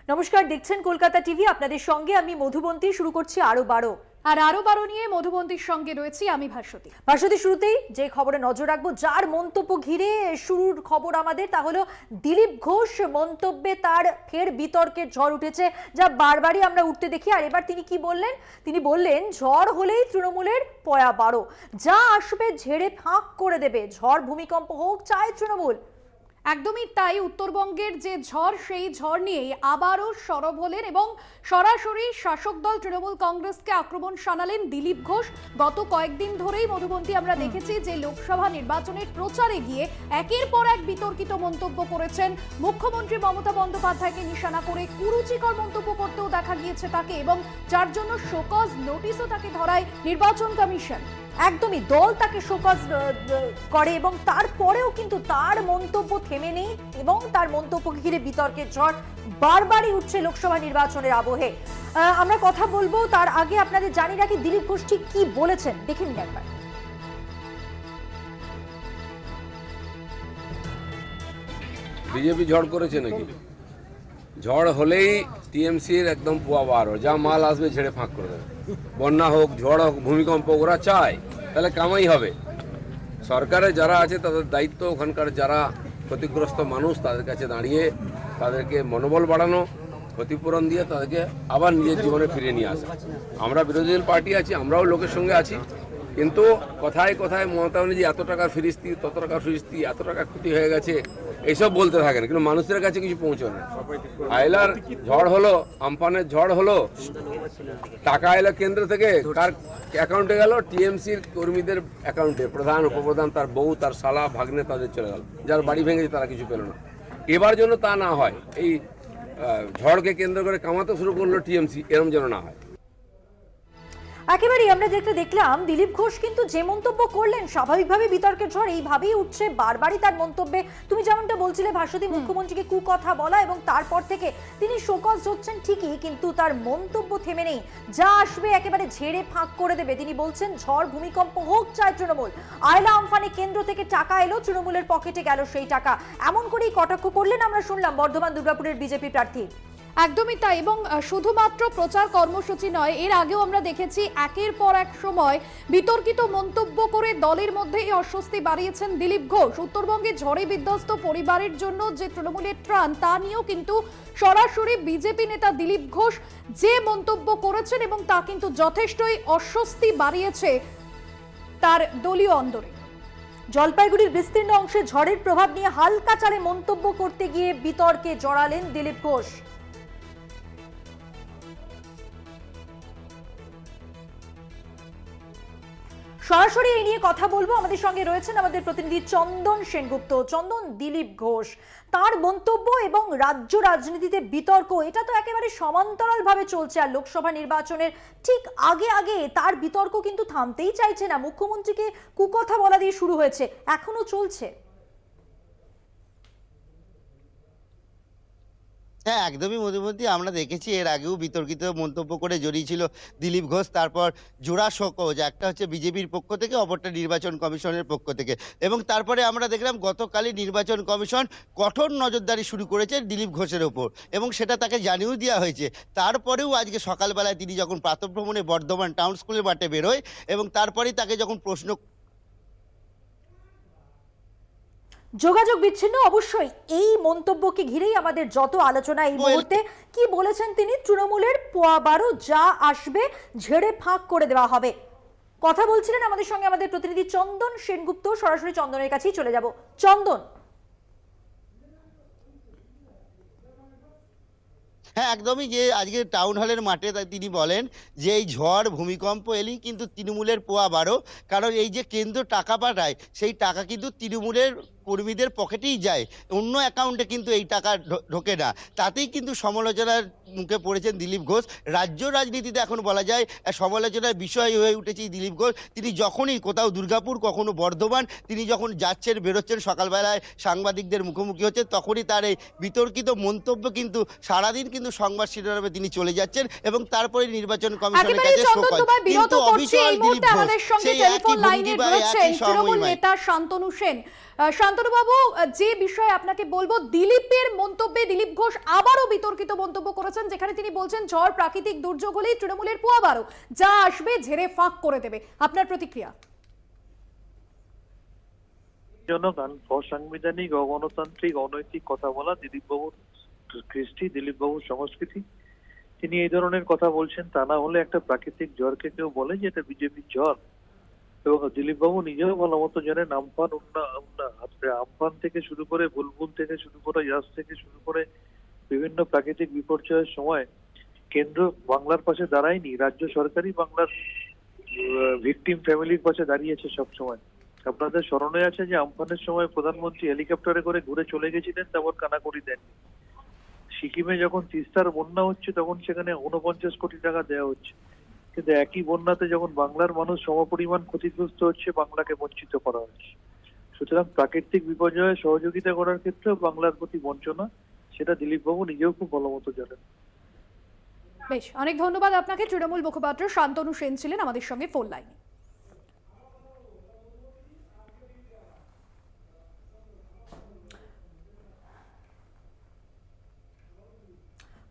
নমস্কার, দেখছেন কলকাতা টিভি। আপনাদের সঙ্গে আমি মধুবন্তী। শুরু করছি আরো বারো। আর আরো বারো নিয়ে মধুবন্তীর সঙ্গে রয়েছি আমি ভাস্বতী। শুরুতেই যে খবরে নজর রাখবো, যার মন্তব্য ঘিরে শুরুর খবর আমাদের, তা হলো দিলীপ ঘোষ মন্তব্যে তার ফের বিতর্কের ঝড় উঠেছে, যা বারবারই আমরা উঠতে দেখি। আর এবার তিনি কি বললেন? তিনি বললেন, ঝড় হলেই তৃণমূলের পয়া বারো, যা আসবে ঝেড়ে ফাঁক করে দেবে। ঝড় ভূমিকম্প হোক চায় তৃণমূল। একদমই তাই। উত্তরবঙ্গের যে ঝড়, সেই ঝড় নিয়েই আবারও সরব হলেন এবং সরাসরি শাসক দল তৃণমূল কংগ্রেসকে আক্রমণ শানালেন দিলীপ ঘোষ। গত কয়েকদিন ধরেই মধুবন্তী আমরা দেখেছি যে লোকসভা নির্বাচনের প্রচারে গিয়ে একের পর এক বিতর্কিত মন্তব্য করেছেন। মুখ্যমন্ত্রী মমতা বন্দ্যোপাধ্যায়কে নিশানা করে কুরুচিকর মন্তব্য করতেও দেখা গিয়েছে তাকে, এবং যার জন্য শোকজ নোটিশও তাকে ধরায় নির্বাচন কমিশন। একদমই, দল তাকে শোকজ করে এবং তারপরেও কিন্তু তার মন্তব্য থেমে নেই এবং তার মন্তব্যকে ঘিরে বিতর্কের ঝড় বারবারই উঠছে লোকসভা নির্বাচনের আবহে। আমরা কথা বলবো, তার আগে আপনাদের জানি রাখি দিলীপ ঘোষ ঠিক কি বলেছেন, দেখে নিন একবার। বিজেপি ঝড় করেছে নাকি? ঝড় হলেই টিএমসির একদম পোয়া বার, যা মাল আসবে ছেড়ে ফাঁক করে দেবে। বন্যা হোক, ঝড় হোক, ভূমিকম্প, ওরা চায়, তাহলে কামাই হবে। সরকারে যারা আছে তাদের দায়িত্ব ওখানকার যারা ক্ষতিগ্রস্ত মানুষ তাদের কাছে দাঁড়িয়ে তাদেরকে মনোবল বাড়ানো, ক্ষতিপূরণ দিয়ে তাদেরকে আবার নিজের জীবনে ফিরিয়ে নিয়ে আসা। আমরা বিরোধী দল পার্টি আছি, আমরাও লোকের সঙ্গে আছি, কিন্তু কথায় কথায় মমতা ব্যানার্জি এত টাকা ফিরিস্তি, তত টাকা ফিরিস্তি, এত টাকা ক্ষতি হয়ে গেছে, এইসব বলতে থাকেন, কিন্তু মানুষের কাছে কিছু পৌঁছানো। আয়লার ঝড় হলো, আমফানের ঝড় হলো, টাকা এলো কেন্দ্র থেকে, কার অ্যাকাউন্টে গেল? টিএমসির কর্মীদের অ্যাকাউন্টে। প্রধান, উপপ্রধান, তার বউ, তার শালা, ভাগ্নে, তাদের চলে গেল। যার বাড়ি ভেঙেছে তারা কিছু পেল না। এবার যেন তা না হয়, এই ঝড়কে কেন্দ্র করে কামাতে শুরু করলো টিএমসি, এরম যেন না হয়। একেবারেই আমরা যেটা দেখলাম, দিলীপ ঘোষ কিন্তু যে মন্তব্য করলেন, স্বাভাবিকভাবে বিতর্কের ঝড় এইভাবেই উঠছে বারবারই তার মন্তব্যে। তুমি যেমনটা বলছিলে ভাস্বতী, মুখ্যমন্ত্রীকে কুকথা বলা এবং তারপর থেকে তিনি শোকজ হচ্ছেন ঠিকই, কিন্তু তার মন্তব্য থেমে নেই। যা আসবে একেবারে ঝেড়ে ফাঁক করে দেবে। তিনি বলছেন, ঝড় ভূমিকম্প হোক চায় তৃণমূল, আয়লা আমফানে কেন্দ্র থেকে টাকা এলো, তৃণমূলের পকেটে গেল সেই টাকা। এমন করেই কটাক্ষ করলেন আমরা শুনলাম বর্ধমান দুর্গাপুরের বিজেপি প্রার্থী। একদমই তাই। এবং শুধুমাত্র প্রচার কর্মসূচি নয়, এর আগেও আমরা দেখেছি একের পর এক সময় বিতর্কিত মন্তব্য করে দলের মধ্যে এই অস্বস্তি বাড়িয়েছেন দিলীপ ঘোষ। উত্তরবঙ্গে ঝড়ে বিধ্বস্ত পরিবারের জন্য যে তৃণমূলের ত্রাণ, তা নিয়েও কিন্তু সরাসরি বিজেপি নেতা দিলীপ ঘোষ যে মন্তব্য করেছেন, এবং তা কিন্তু যথেষ্টই অস্বস্তি বাড়িয়েছে তার দলীয় অন্দরে। জলপাইগুড়ির বিস্তীর্ণ অংশে ঝড়ের প্রভাব নিয়ে হালকা চালে মন্তব্য করতে গিয়ে বিতর্কে জড়ালেন দিলীপ ঘোষ। সরাসরি এই নিয়ে কথা বলবো। আমাদের সঙ্গে রয়েছেন আমাদের প্রতিনিধি চন্দন সেনগুপ্ত। চন্দন, দিলীপ ঘোষ তার মন্তব্য এবং রাজ্য রাজনীতিতে বিতর্ক, এটা তো একেবারে সমান্তরাল ভাবে চলছে। আর লোকসভা নির্বাচনের ঠিক আগে আগে তার বিতর্ক কিন্তু থামতেই চাইছে না। মুখ্যমন্ত্রীকে কুকথা বলা দিয়ে শুরু হয়েছে, এখনো চলছে। হ্যাঁ, একদমই মধুমন্তী। আমরা দেখেছি এর আগেও বিতর্কিত মন্তব্য করে জড়িয়েছিল দিলীপ ঘোষ। তারপর জোড়া শোকজ, একটা হচ্ছে বিজেপির পক্ষ থেকে, অপরটা নির্বাচন কমিশনের পক্ষ থেকে। এবং তারপরে আমরা দেখলাম গতকালই নির্বাচন কমিশন কঠোর নজরদারি শুরু করেছে দিলীপ ঘোষের ওপর, এবং সেটা তাকে জানিয়েও দেওয়া হয়েছে। তারপরেও আজকে সকালবেলায় তিনি যখন প্রাতঃভ্রমণে বর্ধমান টাউন স্কুলের মাঠে বেরোয়, এবং তারপরেই তাকে যখন প্রশ্ন যোগাযোগ বিচ্ছিন্ন। অবশ্যই এই মন্তব্যকে ঘিরেই আমাদের যত আলোচনা এই মুহূর্তে। কি বলেছেন তিনি? তৃণমূলের পোয়া বারো, যা আসবে ঝেড়ে ফাঁক করে দেওয়া হবে। কথা বলছিলেন আমাদের সঙ্গে আমাদের প্রতিনিধি চন্দন সেনগুপ্ত। সরাসরি চন্দনের কাছেই চলে যাব। চন্দন। হ্যাঁ, একদমই। যে আজকে টাউন হলের মাঠে তিনি বলেন যে এই ঝড় ভূমিকম্প এলেই কিন্তু তৃণমূলের পোয়া বারো, কারণ এই যে কেন্দ্র টাকা পাঠায় সেই টাকা কিন্তু তৃণমূলের কর্মীদের পকেটেই যায়, অন্য অ্যাকাউন্টে কিন্তু এই টাকা ঢোকে না। তাতেই কিন্তু সমালোচনার মুখে পড়েছেন দিলীপ ঘোষ। রাজ্য রাজনীতিতে এখন বলা যায় সমালোচনার বিষয় হয়ে উঠেছে দিলীপ ঘোষ। তিনি যখনই কোথাও দুর্গাপুর, কখনো বর্ধমান, তিনি যখন যাচ্ছেন বেরোচ্ছেন, সকালবেলায় সাংবাদিকদের মুখোমুখি হচ্ছেন, তখনই তার এই বিতর্কিত মন্তব্য কিন্তু সারাদিন কিন্তু সংবাদ শিরোনামে তিনি চলে যাচ্ছেন, এবং তারপরে নির্বাচন কমিশনের কাছে শোকজ। কিন্তু অবিচল দিলীপ ঘোষ সেই একই ভঙ্গি বা একই তৃণমূল নেতা শান্তনু সেন। শান্তনুবাবু, যে বিষয়ে আপনাকে বলবো, দিলীপের মন্তব্যে দিলীপ ঘোষ আবারও বিতর্কিত মন্তব্য করেছেন, যেখানে তিনি বলছেন ঝড় প্রাকৃতিক দুর্যোগ হলেই তৃণমূলের পোয়া বারো, যা আসবে ঝেড়ে ফাঁক করে দেবে। আপনার প্রতিক্রিয়া? জনগণ অসাংবিধানিক, অগণতান্ত্রিক, অনৈতিক কথা বলা দিলীপবাবুর কৃষ্টি, দিলীপবাবুর সংস্কৃতি। তিনি এই ধরনের কথা বলছেন, তা না হলে একটা প্রাকৃতিক ঝড়কে কেউ বলে যে এটা বিজেপির ঝড়? এবং দিলীপবাবু নিজেও ভালো মতো জানেন আমফান থেকে শুরু করে, বুলবুল থেকে শুরু করে, ইয়াস থেকে শুরু করে বিভিন্ন প্রাকৃতিক বিপর্যয়ের সময় কেন্দ্র বাংলার পাশে দাঁড়ায়নি, রাজ্য সরকারই বাংলার ভিকটিম ফ্যামিলির পাশে দাঁড়িয়েছে সব সময়। আপনাদের স্মরণে আছে যে আমফানের সময় প্রধানমন্ত্রী হেলিকপ্টারে করে ঘুরে চলে গেছিলেন, তারপর কানাকড়ি দেন। সিকিমে যখন তিস্তার বন্যা হচ্ছে তখন সেখানে 49 কোটি টাকা দেওয়া হচ্ছে, কিন্তু একই বন্যাতে যখন বাংলার মানুষ সমপরিমাণ ক্ষতিগ্রস্ত হচ্ছে, বাংলাকে বঞ্চিত করা হচ্ছে। সুতরাং প্রাকৃতিক বিপর্যয়ে সহযোগিতা করার ক্ষেত্রেও বাংলার প্রতি বঞ্চনা, সেটা দিলীপবাবু নিজেও খুব ভালো মতো জানেন। বেশ, অনেক ধন্যবাদ আপনাকে। তৃণমূল মুখপাত্র শান্তনু সেন ছিলেন আমাদের সঙ্গে ফোন লাইনে।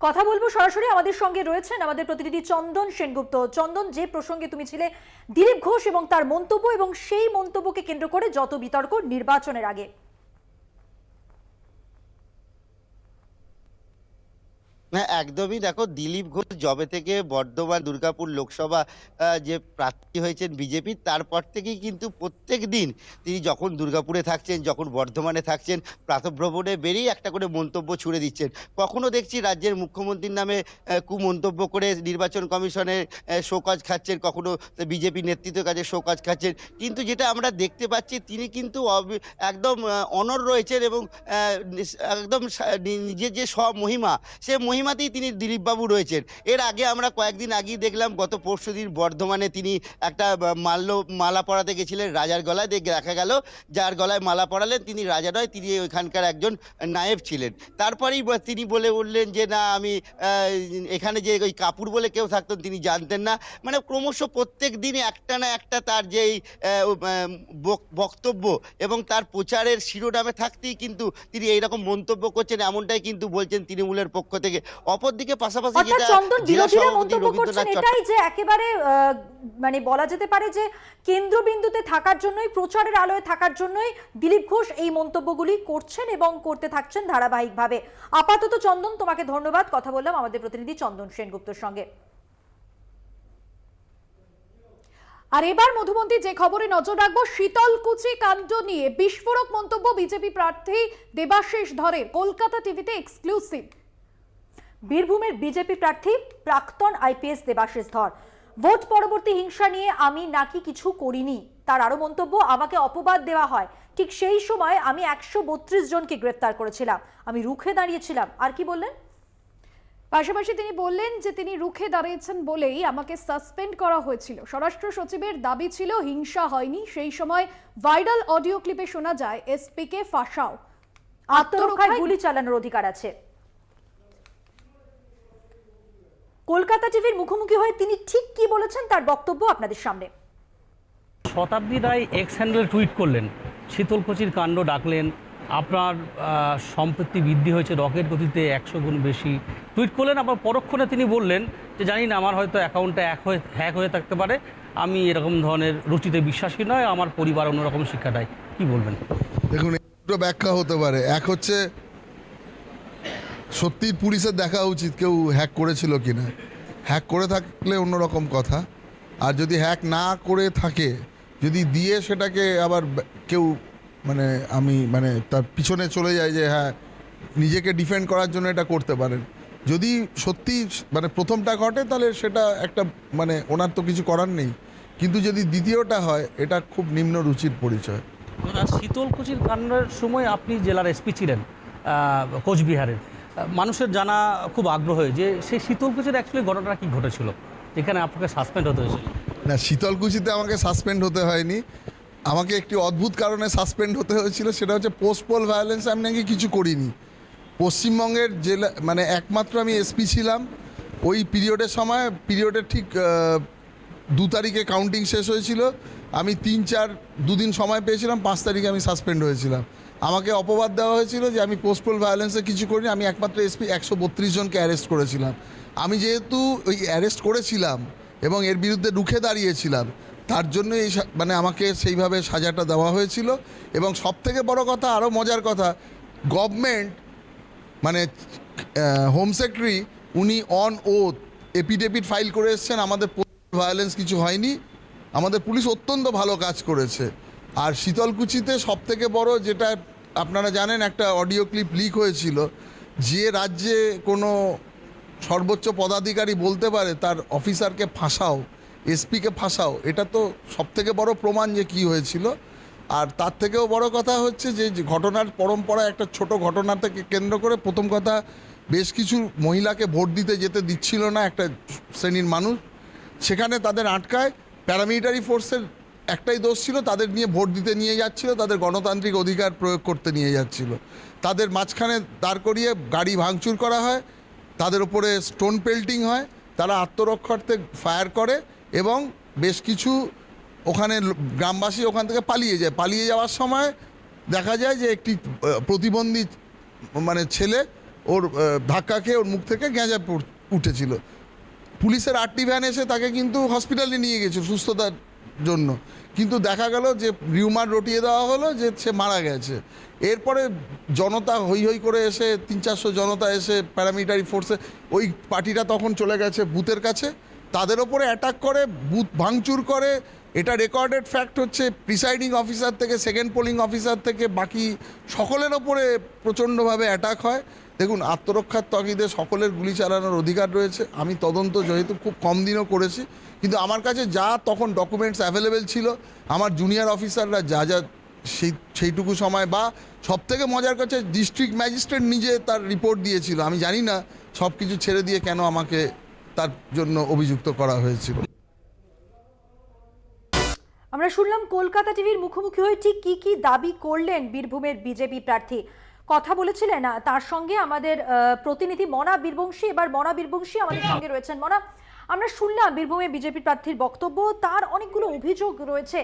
কথা বলবো সরাসরি, আমাদের সঙ্গে রয়েছেন আমাদের প্রতিনিধি চন্দন সেনগুপ্ত। চন্দন, যে প্রসঙ্গে তুমি ছিলে দিলীপ ঘোষ এবং তার মন্তব্য, এবং সেই মন্তব্যকে কেন্দ্র করে যত বিতর্ক নির্বাচনের আগে। হ্যাঁ, একদমই। দেখো, দিলীপ ঘোষ যবে থেকে বর্ধমান দুর্গাপুর লোকসভা যে প্রার্থী হয়েছেন বিজেপির, তারপর থেকেই কিন্তু প্রত্যেক দিন তিনি যখন দুর্গাপুরে থাকছেন, যখন বর্ধমানে থাকছেন, প্রাতঃভ্রমণে বেরিয়ে একটা করে মন্তব্য ছুড়ে দিচ্ছেন। কখনো দেখছি রাজ্যের মুখ্যমন্ত্রীর নামে কুমন্তব্য করে নির্বাচন কমিশনের শোকজ খাচ্ছেন, কখনো বিজেপি নেতৃত্বের কাছে শোকজ খাচ্ছেন। কিন্তু যেটা আমরা দেখতে পাচ্ছি, তিনি কিন্তু একদম অনড় রয়েছেন এবং একদম নিজের যে স্বমহিমা, সে মহিমাতেই তিনি দিলীপবাবু রয়েছেন। এর আগে আমরা কয়েকদিন আগেই দেখলাম, গত পরশুদিন বর্ধমানে তিনি একটা মালা পরাতে গেছিলেন রাজার গলায়। দেখা গেল যার গলায় মালা পরালেন তিনি রাজা নয়, তিনি ওইখানকার একজন নায়েব ছিলেন। তারপরেই তিনি বলে উঠলেন যে না, আমি এখানে যে ওই কাপুর বলে কেউ থাকতেন তিনি জানতেন না। মানে ক্রমশ প্রত্যেক দিন একটা না একটা তার যেই বক্তব্য এবং তার প্রচারের শিরোনামে থাকতেই কিন্তু তিনি এইরকম মন্তব্য করছেন, এমনটাই কিন্তু বলছেন তৃণমূলের পক্ষ থেকে। অপরদিকে পাশাপাশি অর্থাৎ চন্দন, বিরোধীরা মন্তব্য করছেন এটাই যে একেবারে মানে বলা যেতে পারে যে কেন্দ্রবিন্দুতে থাকার জন্যই, প্রচারের আলোয় থাকার জন্যই দিলীপ ঘোষ এই মন্তব্যগুলি করছেন এবং করতে থাকছেন ধারাবাহিকভাবে। আপাতত চন্দন, তোমাকে ধন্যবাদ। কথা বললাম আমাদের প্রতিনিধি চন্দন সেনগুপ্তর সঙ্গে। আর এবার মধুমন্তী, যে খবরে নজর রাখবো, শীতলকুচি কাণ্ড নিয়ে বিস্ফোরক মন্তব্য বিজেপি প্রার্থী দেবাশিস ধরের। কলকাতা টিভিতে এক্সক্লুসিভ। বীরভূমের বিজেপি প্রার্থী প্রাক্তন আইপিএস দেবাশিস ধর। ভোট পরবর্তী হিংসা নিয়ে আমি নাকি কিছু করিনি, তার আরো মন্তব্য, আমাকে অপবাদ দেওয়া হয়, ঠিক সেই সময় আমি 132 জনকে গ্রেফতার করেছিলাম, আমি রুখে দাঁড়িয়েছিলাম। আর কি বললেন? পাশাপাশি তিনি বললেন যে তিনি রুখে দাঁড়িয়েছেন বলেই আমাকে সাসপেন্ড করা হয়েছিল। স্বরাষ্ট্র সচিবের দাবি ছিল হিংসা হয়নি। সেই সময় ভাইরাল অডিও ক্লিপে শোনা যায় এসপি কে ফাঁসাও, আত্মরক্ষায় গুলি চালানোর অধিকার আছে। কলকাতা টিভির মুখোমুখি হয়ে তিনি ঠিক কি বলেছেন তার বক্তব্য আপনাদের সামনে। শতাব্দী রায় এক্স হ্যান্ডেলে টুইট করলেন, শীতলকুচির কাণ্ড ডাকলেন, আপনার সম্পত্তি বৃদ্ধি হয়েছে রকেট গতিতে 100 গুণ বেশি টুইট করলেন। আবার পরক্ষণে তিনি বললেন যে জানি না, আমার হয়তো অ্যাকাউন্টটা হ্যাক হয়ে থাকতে পারে, আমি এরকম ধরনের রুচিতে বিশ্বাসী নয়, আমার পরিবার অন্যরকম শিক্ষা দেয়। কি বলবেন? দেখুন, একটু ব্যাখ্যা হতে পারে। এক হচ্ছে সত্যি পুলিশের দেখা উচিত কেউ হ্যাক করেছিল কিনা। হ্যাক করে থাকলে অন্যরকম কথা, আর যদি হ্যাক না করে থাকে, যদি দিয়ে সেটাকে আবার কেউ মানে তার পিছনে চলে যায় যে হ্যাঁ নিজেকে ডিফেন্ড করার জন্য এটা করতে পারেন, যদি সত্যি প্রথমটা ঘটে তাহলে সেটা একটা ওনার তো কিছু করার নেই। কিন্তু যদি দ্বিতীয়টা হয়, এটা খুব নিম্ন রুচির পরিচয়। শীতলকুচির কাণ্ডের সময় আপনি জেলার এসপি ছিলেন কোচবিহারের, মানুষের জানা খুব আগ্রহ যে সেই শীতলকুচির অ্যাকচুয়ালি ঘটনাটা কী ঘটেছিল, যেখানে আপনাকে সাসপেন্ড হতে হয়েছিল। না, শীতলকুচিতে আমাকে সাসপেন্ড হতে হয়নি। আমাকে একটি অদ্ভুত কারণে সাসপেন্ড হতে হয়েছিল, সেটা হচ্ছে পোস্ট পোল ভায়োলেন্স। আমি নাকি কিছু করিনি। পশ্চিমবঙ্গের জেলা একমাত্র আমি এসপি ছিলাম ওই পিরিয়ডের ঠিক 2 তারিখে কাউন্টিং শেষ হয়েছিল। আমি 2 দিন সময় পেয়েছিলাম, 5 তারিখে আমি সাসপেন্ড হয়েছিলাম। আমাকে অপবাদ দেওয়া হয়েছিল যে আমি পোস্টপোল ভায়োলেন্সে কিছু করিনি, আমি একমাত্র এসপি 132 জনকে অ্যারেস্ট করেছিলাম। আমি যেহেতু ওই অ্যারেস্ট করেছিলাম এবং এর বিরুদ্ধে রুখে দাঁড়িয়েছিলাম, তার জন্য মানে আমাকে সেইভাবে সাজাটা দেওয়া হয়েছিল। এবং সবথেকে বড় কথা, আরও মজার কথা, গভর্নমেন্ট মানে হোম সেক্রেটারি উনি অন ওথ এপিডেভিট ফাইল করে এসছেন, আমাদের ভায়োলেন্স কিছু হয়নি, আমাদের পুলিশ অত্যন্ত ভালো কাজ করেছে। আর শীতলকুচিতে সবথেকে বড় যেটা আপনারা জানেন, একটা অডিও ক্লিপ লিক হয়েছিল, যে রাজ্যে কোনো সর্বোচ্চ পদাধিকারী বলতে পারে তার অফিসারকে ফাঁসাও, এসপিকে ফাঁসাও, এটা তো সবথেকে বড় প্রমাণ যে কী হয়েছিল। আর তার থেকেও বড় কথা হচ্ছে যে ঘটনার পরম্পরা, একটা ছোট ঘটনা থেকে কেন্দ্র করে প্রথম কথা, বেশ কিছু মহিলাকে ভোট দিতে যেতে দিচ্ছিল না একটা শ্রেণীর মানুষ, সেখানে তাদের আটকায়। প্যারামিলিটারি ফোর্সের একটাই দোষ ছিল, তাদের নিয়ে ভোট দিতে নিয়ে যাচ্ছিল, তাদের গণতান্ত্রিক অধিকার প্রয়োগ করতে নিয়ে যাচ্ছিল। তাদের মাঝখানে দাঁড় করিয়ে গাড়ি ভাঙচুর করা হয়, তাদের উপরে স্টোন পেল্টিং হয়, তারা আত্মরক্ষার্থে ফায়ার করে এবং বেশ কিছু ওখানে গ্রামবাসী ওখান থেকে পালিয়ে যায়। পালিয়ে যাওয়ার সময় দেখা যায় যে একটি প্রতিবন্ধী মানে ছেলে ওর ধাক্কা খেয়ে ওর মুখ থেকে গেঁজা উঠেছিল। পুলিশের 8টি ভ্যান এসে তাকে কিন্তু হসপিটালে নিয়ে গেছে সুস্থতার জন্য, কিন্তু দেখা গেল যে রিউমার রটিয়ে দেওয়া হলো যে সে মারা গেছে। এরপরে জনতা হৈ হৈ করে এসে 300-400 জনতা এসে প্যারামিলিটারি ফোর্সে, ওই পার্টিটা তখন চলে গেছে বুথের কাছে, তাদের ওপরে অ্যাটাক করে, বুথ ভাঙচুর করে। এটা রেকর্ডেড ফ্যাক্ট হচ্ছে, প্রিসাইডিং অফিসার থেকে সেকেন্ড পোলিং অফিসার থেকে বাকি সকলের ওপরে প্রচণ্ডভাবে অ্যাটাক হয়। দেখুন, আত্মরক্ষার তাগিদে সকলের গুলি চালানোর অধিকার রয়েছে। আমি তদন্ত যেহেতু খুব কম দিনও করেছি, কিন্তু আমার কাছে যা তখন ডকুমেন্টস অ্যাভেলেবেল ছিল, আমার জুনিয়র অফিসাররা যা যা সেইটুকু সময়, বা সবথেকে মজার কাছে ডিস্ট্রিক্ট ম্যাজিস্ট্রেট নিজে তার রিপোর্ট দিয়েছিল। আমি জানি না সব কিছু ছেড়ে দিয়ে কেন আমাকে তার জন্য অভিযুক্ত করা হয়েছিল। আমরা শুনলাম কলকাতা টিভির মুখোমুখি হয়ে ঠিক কি কি দাবি করলেন বীরভূমের বিজেপি প্রার্থী। কথা বলেছিলেন তার সঙ্গে আমাদের প্রতিনিধি মনা বীরবংশী। এবার মনা বীরবংশী আমাদের সঙ্গে রয়েছেন। মনা, আমরা শুনলাম বীরভূমে বিজেপি প্রার্থীর বক্তব্য, তার অনেকগুলো অভিযোগ রয়েছে,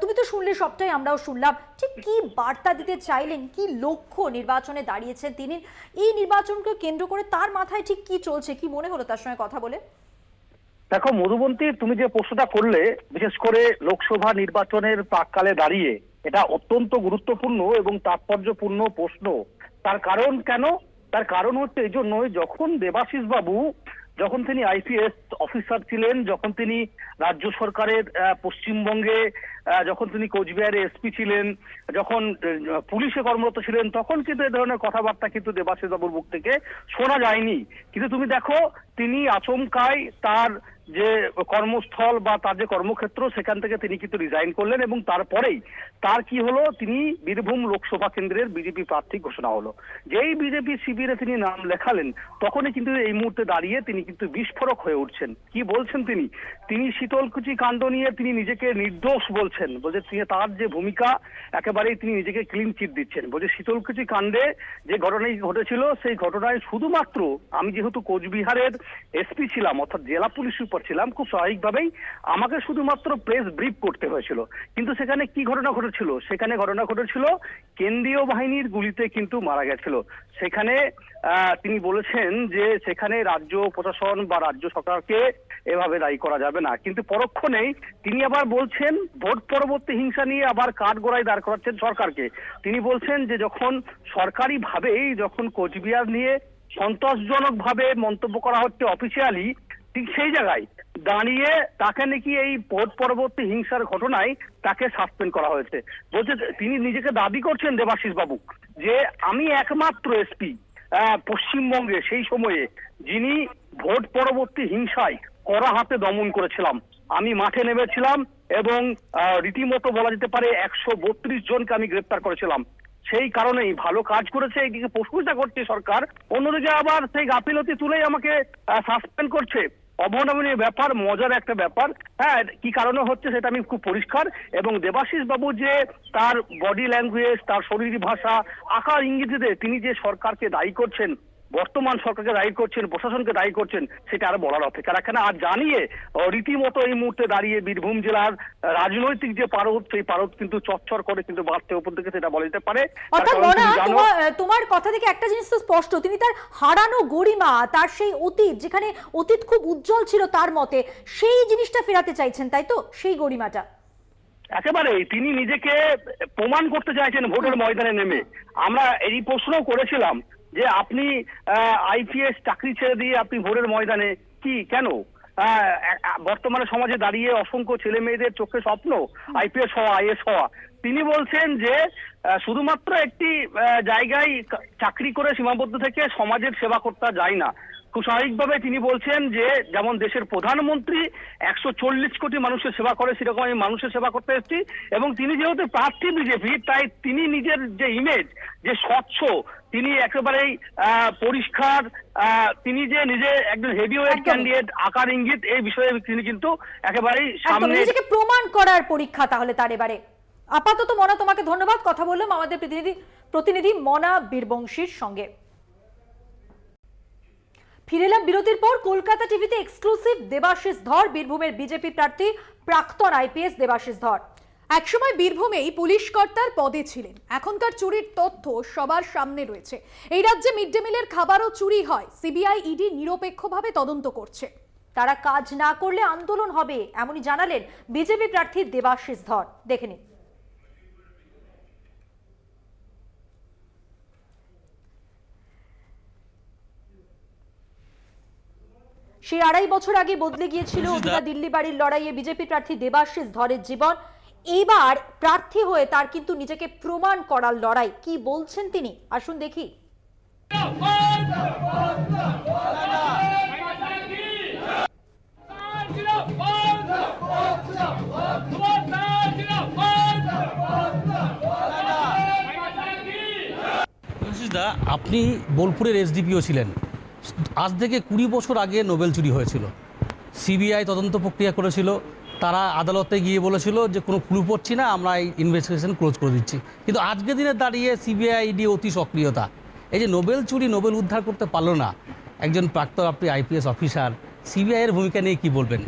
তুমি তো শুনলে সবটাই, আমরাও শুনলাম। ঠিক কি বার্তা দিতে চাইলেন, কি লক্ষ্য নির্বাচনে দাঁড়িয়েছেন তিনি, এই নির্বাচনকে কেন্দ্র করে তার মাথায় ঠিক কি চলছে, কি মনে হলো তার সঙ্গে কথা বলে? দেখো মধুবন্তী, তুমি যে প্রশ্নটা করলে, বিশেষ করে লোকসভা নির্বাচনের প্রাককালে দাঁড়িয়ে, এটা অত্যন্ত গুরুত্বপূর্ণ এবং তাৎপর্যপূর্ণ প্রশ্ন। তার কারণ কেন? তার কারণ হচ্ছে এই জন্যই, যখন দেবাশিস বাবু, যখন তিনি আইপিএস অফিসার ছিলেন, যখন তিনি রাজ্য সরকারের পশ্চিমবঙ্গে, যখন তিনি কোচবিহারে এসপি ছিলেন, যখন পুলিশে কর্মরত ছিলেন, তখন কিন্তু এ ধরনের কথাবার্তা কিন্তু দেবাশিস বাবুর মুখ থেকে শোনা যায়নি। কিন্তু তুমি দেখো, তিনি আচমকাই তার যে কর্মস্থল বা তার যে কর্মক্ষেত্র, সেখান থেকে তিনি কিন্তু রিজাইন করলেন এবং তারপরেই তার কি হলো, তিনি বীরভূম লোকসভা কেন্দ্রের বিজেপি প্রার্থী ঘোষণা হলো। যেই বিজেপি শিবিরে তিনি নাম লেখালেন, তখনই কিন্তু এই মুহূর্তে দাঁড়িয়ে তিনি কিন্তু বিস্ফোরক হয়ে উঠছেন। কি বলছেন তিনি শীতলকুচি কাণ্ড নিয়ে তিনি নিজেকে নির্দোষ বলছেন, বলছে তার যে ভূমিকা, একেবারেই তিনি নিজেকে ক্লিন চিট দিচ্ছেন। বলছে শীতলকুচি কাণ্ডে যে ঘটনাটি ঘটেছিল, সেই ঘটনায় শুধুমাত্র আমি যেহেতু কোচবিহারের এসপি ছিলাম, অর্থাৎ জেলা পুলিশ সুপার ছিলাম, খুব স্বাভাবিকভাবেই আমাকে শুধুমাত্র প্রেস ব্রিফ করতে হয়েছিল। কিন্তু সেখানে কি ঘটনা ঘটেছিল? সেখানে ঘটনা ঘটেছিল কেন্দ্রীয় বাহিনীর গুলিতে কিন্তু মারা গেছিল। সেখানে তিনি বলেছেন যে সেখানে রাজ্য প্রশাসন বা রাজ্য সরকারকে এভাবে দায়ী করা যাবে না। কিন্তু পরক্ষণেই তিনি আবার বলছেন, ভোট পরবর্তী হিংসা নিয়ে আবার কাঠগড়ায় দাঁড় করাচ্ছেন সরকারকে। তিনি বলছেন যে যখন সরকারিভাবেই যখন কোচবিহার নিয়ে সন্তোষজনকভাবে মন্তব্য করা হচ্ছে অফিসিয়ালি, ঠিক সেই জায়গায় দাঁড়িয়ে তাকে নাকি এই ভোট পরবর্তী হিংসার ঘটনায় তাকে সাসপেন্ড করা হয়েছে। বলছে তিনি নিজেকে দাবি করছেন দেবাশিস বাবু যে আমি একমাত্র এসপি পশ্চিমবঙ্গে সেই সময়ে যিনি ভোট পরবর্তী হিংসায় কড়া হাতে দমন করেছিলাম। আমি মাঠে নেমেছিলাম এবং রীতিমতো বলা যেতে পারে 132 জনকে আমি গ্রেপ্তার করেছিলাম। সেই কারণেই ভালো কাজ করেছে, এইদিকে প্রশংসা করছে সরকার, অন্যদিকে আবার সেই গাফিলতি তুলেই আমাকে সাসপেন্ড করছে। অবনমনীয় ব্যাপার, মজার একটা ব্যাপার। হ্যাঁ, কি কারণে হচ্ছে সেটা আমি খুব পরিষ্কার। এবং দেবাশিস বাবু যে তার বডি ল্যাঙ্গুয়েজ, তার শরীর ভাষা, আকার ইঙ্গিতে তিনি যে সরকারকে দায়ী করছেন, বর্তমান সরকারকে দায়ী করছেন, প্রশাসনকে দায়ী করছেন, সেটা আর বলার অপেক্ষা রাখে না। আর জানিয়ে রীতিমতো এই মুহূর্তে দাঁড়িয়ে বীরভূম জেলার রাজনৈতিক যে পারদ, সেই পারদ কিন্তু চচ্চর করে কিন্তু বাড়তে উপর থেকে, সেটা বলা যেতে পারে। তার অর্থাৎ কারণ মনা, তুমি জানো, তোমার কথা থেকে একটা জিনিস তো স্পষ্ট, তিনি তার হারানো গরিমা, তার সেই অতীত, যেখানে অতীত খুব উজ্জ্বল ছিল তার মতে, সেই জিনিসটা ফেরাতে চাইছেন, তাই তো? সেই গরিমাটা একেবারেই তিনি নিজেকে প্রমাণ করতে চাইছেন ভোটের ময়দানে নেমে। আমরা এই প্রশ্ন করেছিলাম যে আপনি আইপিএস চাকরি ছেড়ে দিয়ে আপনি ভোটের ময়দানে কি কেন? বর্তমানে সমাজে দাঁড়িয়ে অসংখ্য ছেলে মেয়েদের চোখে স্বপ্ন আইপিএস হওয়া, আইএস হওয়া। তিনি বলছেন যে শুধুমাত্র একটি জায়গায় চাকরি করে সীমাবদ্ধ থেকে সমাজের সেবা করতে যায় না। খুব স্বাভাবিকভাবে তিনি বলছেন যে যেমন দেশের প্রধানমন্ত্রী 140 কোটি মানুষের সেবা করে, সেরকম আমি মানুষের সেবা করতে এসেছি। এবং তিনি যেহেতু প্রার্থী বিজেপি, তাই তিনি নিজের যে ইমেজ, যে স্বচ্ছ, তিনি একেবারেই পরিষ্কার, তিনি যে নিজে একজন হেভিওয়েট ক্যান্ডিডেট, আকার ইঙ্গিত, এই বিষয়ে তিনি কিন্তু একেবারেই সামনে নিজেকে প্রমাণ করার পরীক্ষা তাহলে তার এবারে। আপাতত মনা, তোমাকে ধন্যবাদ। কথা বললাম আমাদের প্রতিনিধি মনা বীরবংশীর সঙ্গে। ফিরে এলাম বিরতির পর। কলকাতা টিভিতে এক্সক্লুসিভ দেবাশিস ধর, বীরভূমের বিজেপি প্রার্থী, প্রাক্তন আইপিএস দেবাশিস ধর। একসময় বীরভূমেই পুলিশ কর্তার পদে ছিলেন, এখনকার চুরির তথ্য সবার সামনে রয়েছে। এই রাজ্যে মিড ডে মিলের খাবারও চুরি হয়, সিবিআই ইডি নিরপেক্ষভাবে তদন্ত করছে। তারা কাজ না করলে আন্দোলন হবে, এমনই জানালেন বিজেপি প্রার্থী দেবাশিস ধর। দেখে নিন। সেই 2.5 বছর আগে বদলে গিয়েছিল অধুনা দিল্লি বাড়ির লড়াইয়ে বিজেপি প্রার্থী দেবাশিস ধরের জীবন। এইবার প্রার্থী হয়ে তার কিন্তু নিজেকে প্রমাণ করার লড়াই। কি বলছেন তিনি, আসুন দেখি। আপনি বোলপুরের এসডিপিও ছিলেন, আজ থেকে 20 বছর আগে নোবেল চুরি হয়েছিল, সিবিআই তদন্ত প্রক্রিয়া করেছিল, তারা আদালতে গিয়ে বলেছিল যে কোনো ক্লু পাচ্ছি না, আমরা এই ইনভেস্টিগেশন ক্লোজ করে দিচ্ছি। কিন্তু আজকের দিনে দাঁড়িয়ে সিবিআই ইডি অতি সক্রিয়তা, এই যে নোবেল চুরি, নোবেল উদ্ধার করতে পারলো না একজন প্রাক্তন আপনি আইপিএস অফিসার, সিবিআইয়ের ভূমিকা নিয়ে কি বলবেন?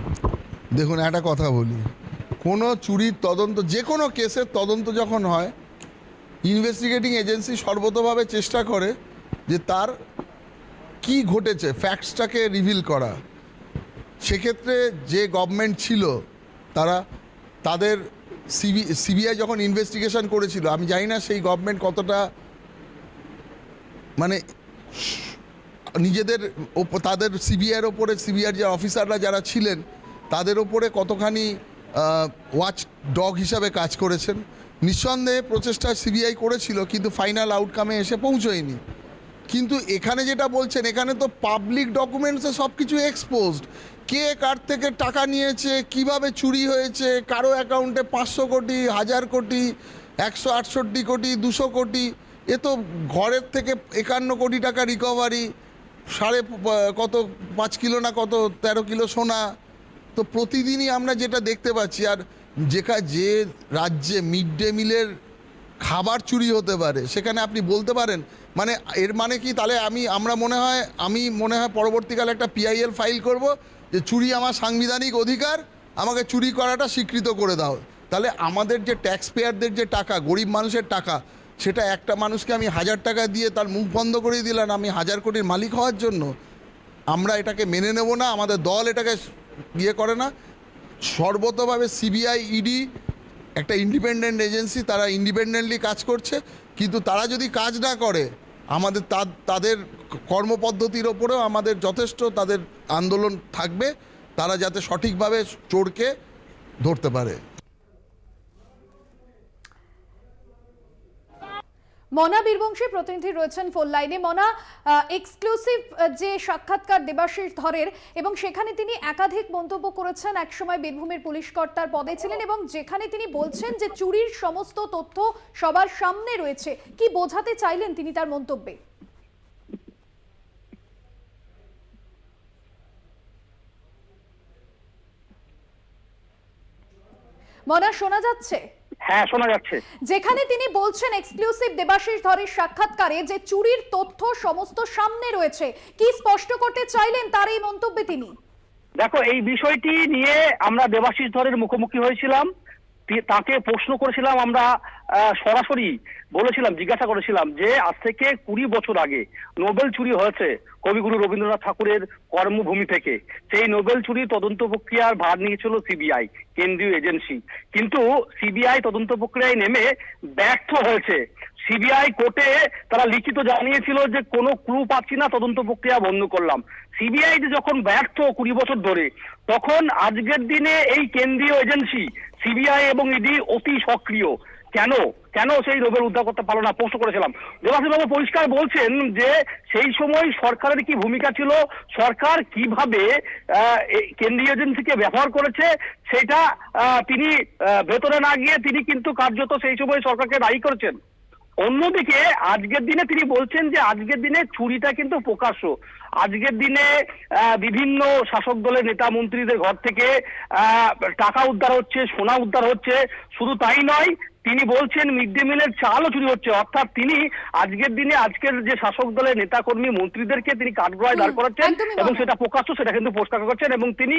দেখুন, একটা কথা বলি, কোনো চুরির তদন্ত, যে কোনো কেসের তদন্ত যখন হয়, ইনভেস্টিগেটিং এজেন্সি সর্বতোভাবে চেষ্টা করে যে তার কি ঘটেছে ফ্যাক্টসটাকে রিভিল করা। সেক্ষেত্রে যে গভর্নমেন্ট ছিল তারা তাদের সিবিআই যখন ইনভেস্টিগেশন করেছিল, আমি জানি না সেই গভর্নমেন্ট কতটা মানে নিজেদের তাদের সিবিআইয়ের ওপরে, সিবিআইয়ের যে অফিসাররা যারা ছিলেন তাদের ওপরে কতখানি ওয়াচ ডগ হিসাবে কাজ করেছেন। নিঃসন্দেহে প্রচেষ্টা সিবিআই করেছিল, কিন্তু ফাইনাল আউটকামে এসে পৌঁছয়নি। কিন্তু এখানে যেটা বলছেন, এখানে তো পাবলিক ডকুমেন্টসে সব কিছু এক্সপোজড, কে কার থেকে টাকা নিয়েছে, কিভাবে চুরি হয়েছে, কারো অ্যাকাউন্টে 500 কোটি, 1000 কোটি, 168 কোটি, 200 কোটি, এ তো ঘরের থেকে 51 কোটি টাকা রিকভারি, কত 5 কিলো না কত 13 কিলো সোনা। তো প্রতিদিনই আমরা যেটা দেখতে পাচ্ছি, আর যে রাজ্যে মিড ডে মিলের খাবার চুরি হতে পারে, সেখানে আপনি বলতে পারেন, মানে এর মানে কি? তাহলে আমি মনে হয় পরবর্তীকালে একটা পিআইএল ফাইল করব যে চুরি আমার সাংবিধানিক অধিকার, আমাকে চুরি করাটা স্বীকৃত করে দাও। তাহলে আমাদের যে ট্যাক্স পেয়ারদের যে টাকা, গরিব মানুষের টাকা, সেটা একটা মানুষকে আমি 1000 টাকা দিয়ে তার মুখ বন্ধ করে দিলাম আমি 1000 কোটির মালিক হওয়ার জন্য। আমরা এটাকে মেনে নেব না, আমাদের দল এটাকে করে না। সর্বতভাবে সিবিআই ইডি একটা ইন্ডিপেন্ডেন্ট এজেন্সি, তারা ইন্ডিপেন্ডেন্টলি কাজ করছে, কিন্তু তারা যদি কাজ না করে আমাদের তাদের কর্মপদ্ধতির ওপরেও আমাদের যথেষ্ট তাদের আন্দোলন থাকবে, তারা যাতে সঠিকভাবে চোরকে ধরতে পারে। মনা বীরবংশী প্রতিনিধি রয়েছেন ফোন লাইনে। মনা, এক্সক্লুসিভ যে সাক্ষাৎকার দেবাশিস ধরের, এবং সেখানে তিনি একাধিক মন্তব্য করেছেন, একসময় বীরভূমের পুলিশ কর্তার পদে ছিলেন, এবং যেখানে তিনি বলছেন যে চুরির সমস্ত তথ্য সবার সামনে রয়েছে। কি বোঝাতে চাইলেন তিনি তার মন্তব্যে? মনা, শোনা যাচ্ছে? হ্যাঁ, শোনা যাচ্ছে। যেখানে তিনি বলছেন এক্সক্লুসিভ দেবাশিস ধরের সাক্ষাৎকারে যে চুরির তথ্য সমস্ত সামনে রয়েছে, কি স্পষ্ট করতে চাইলেন তার এই মন্তব্যে তিনি? দেখো, এই বিষয়টি নিয়ে আমরা দেবাশিস ধরের মুখোমুখি হয়েছিলাম, তাকে প্রশ্ন করেছিলাম আমরা, সরাসরি বলেছিলাম, জিজ্ঞাসা করেছিলাম যে আজ থেকে 20 বছর আগে নোবেল চুরি হয়েছে কবিগুরু রবীন্দ্রনাথ ঠাকুরের কর্মভূমি থেকে। সেই নোবেল চুরি তদন্ত প্রক্রিয়ার ভার নিয়েছিল সিবিআই, কেন্দ্রীয় এজেন্সি, কিন্তু সিবিআই তদন্ত প্রক্রিয়ায় নেমে ব্যর্থ হয়েছে। সিবিআই কোর্টে তারা লিখিত জানিয়েছিল যে কোনো ক্লু পাচ্ছি না, তদন্ত প্রক্রিয়া বন্ধ করলাম। সিবিআই যখন ব্যর্থ 20 বছর ধরে, তখন আজকের দিনে এই কেন্দ্রীয় এজেন্সি সিবিআই এবং ইডি অতি সক্রিয়। কেন কেন সেই নোবেল উদ্ধার করতে পারলো না, প্রশ্ন করেছিলাম। দেবাশিস বাবু পরিষ্কার বলছেন যে সেই সময় সরকারের কি ভূমিকা ছিল, সরকার কিভাবে কেন্দ্রীয় এজেন্সিকে ব্যবহার করেছে, সেটা তিনি ভেতরে না গিয়ে তিনি কিন্তু কার্যত সেই সময় সরকারকে দায়ী করেছেন। অন্যদিকে আজকের দিনে তিনি বলছেন যে আজকের দিনে চুরিটা কিন্তু প্রকাশ্য। আজকের দিনে বিভিন্ন শাসক দলের নেতা মন্ত্রীদের ঘর থেকে টাকা উদ্ধার হচ্ছে, সোনা উদ্ধার হচ্ছে। শুধু তাই নয়, তিনি বলছেন মিড ডে মিলের চালও চুরি হচ্ছে। অর্থাৎ তিনি আজকের দিনে আজকের যে শাসক দলের নেতা কর্মী মন্ত্রীদেরকে তিনি কাঠগড়ায় দাঁড় করাচ্ছেন এবং সেটা প্রকাশ্য, সেটা কিন্তু পরিষ্কার করছেন। এবং তিনি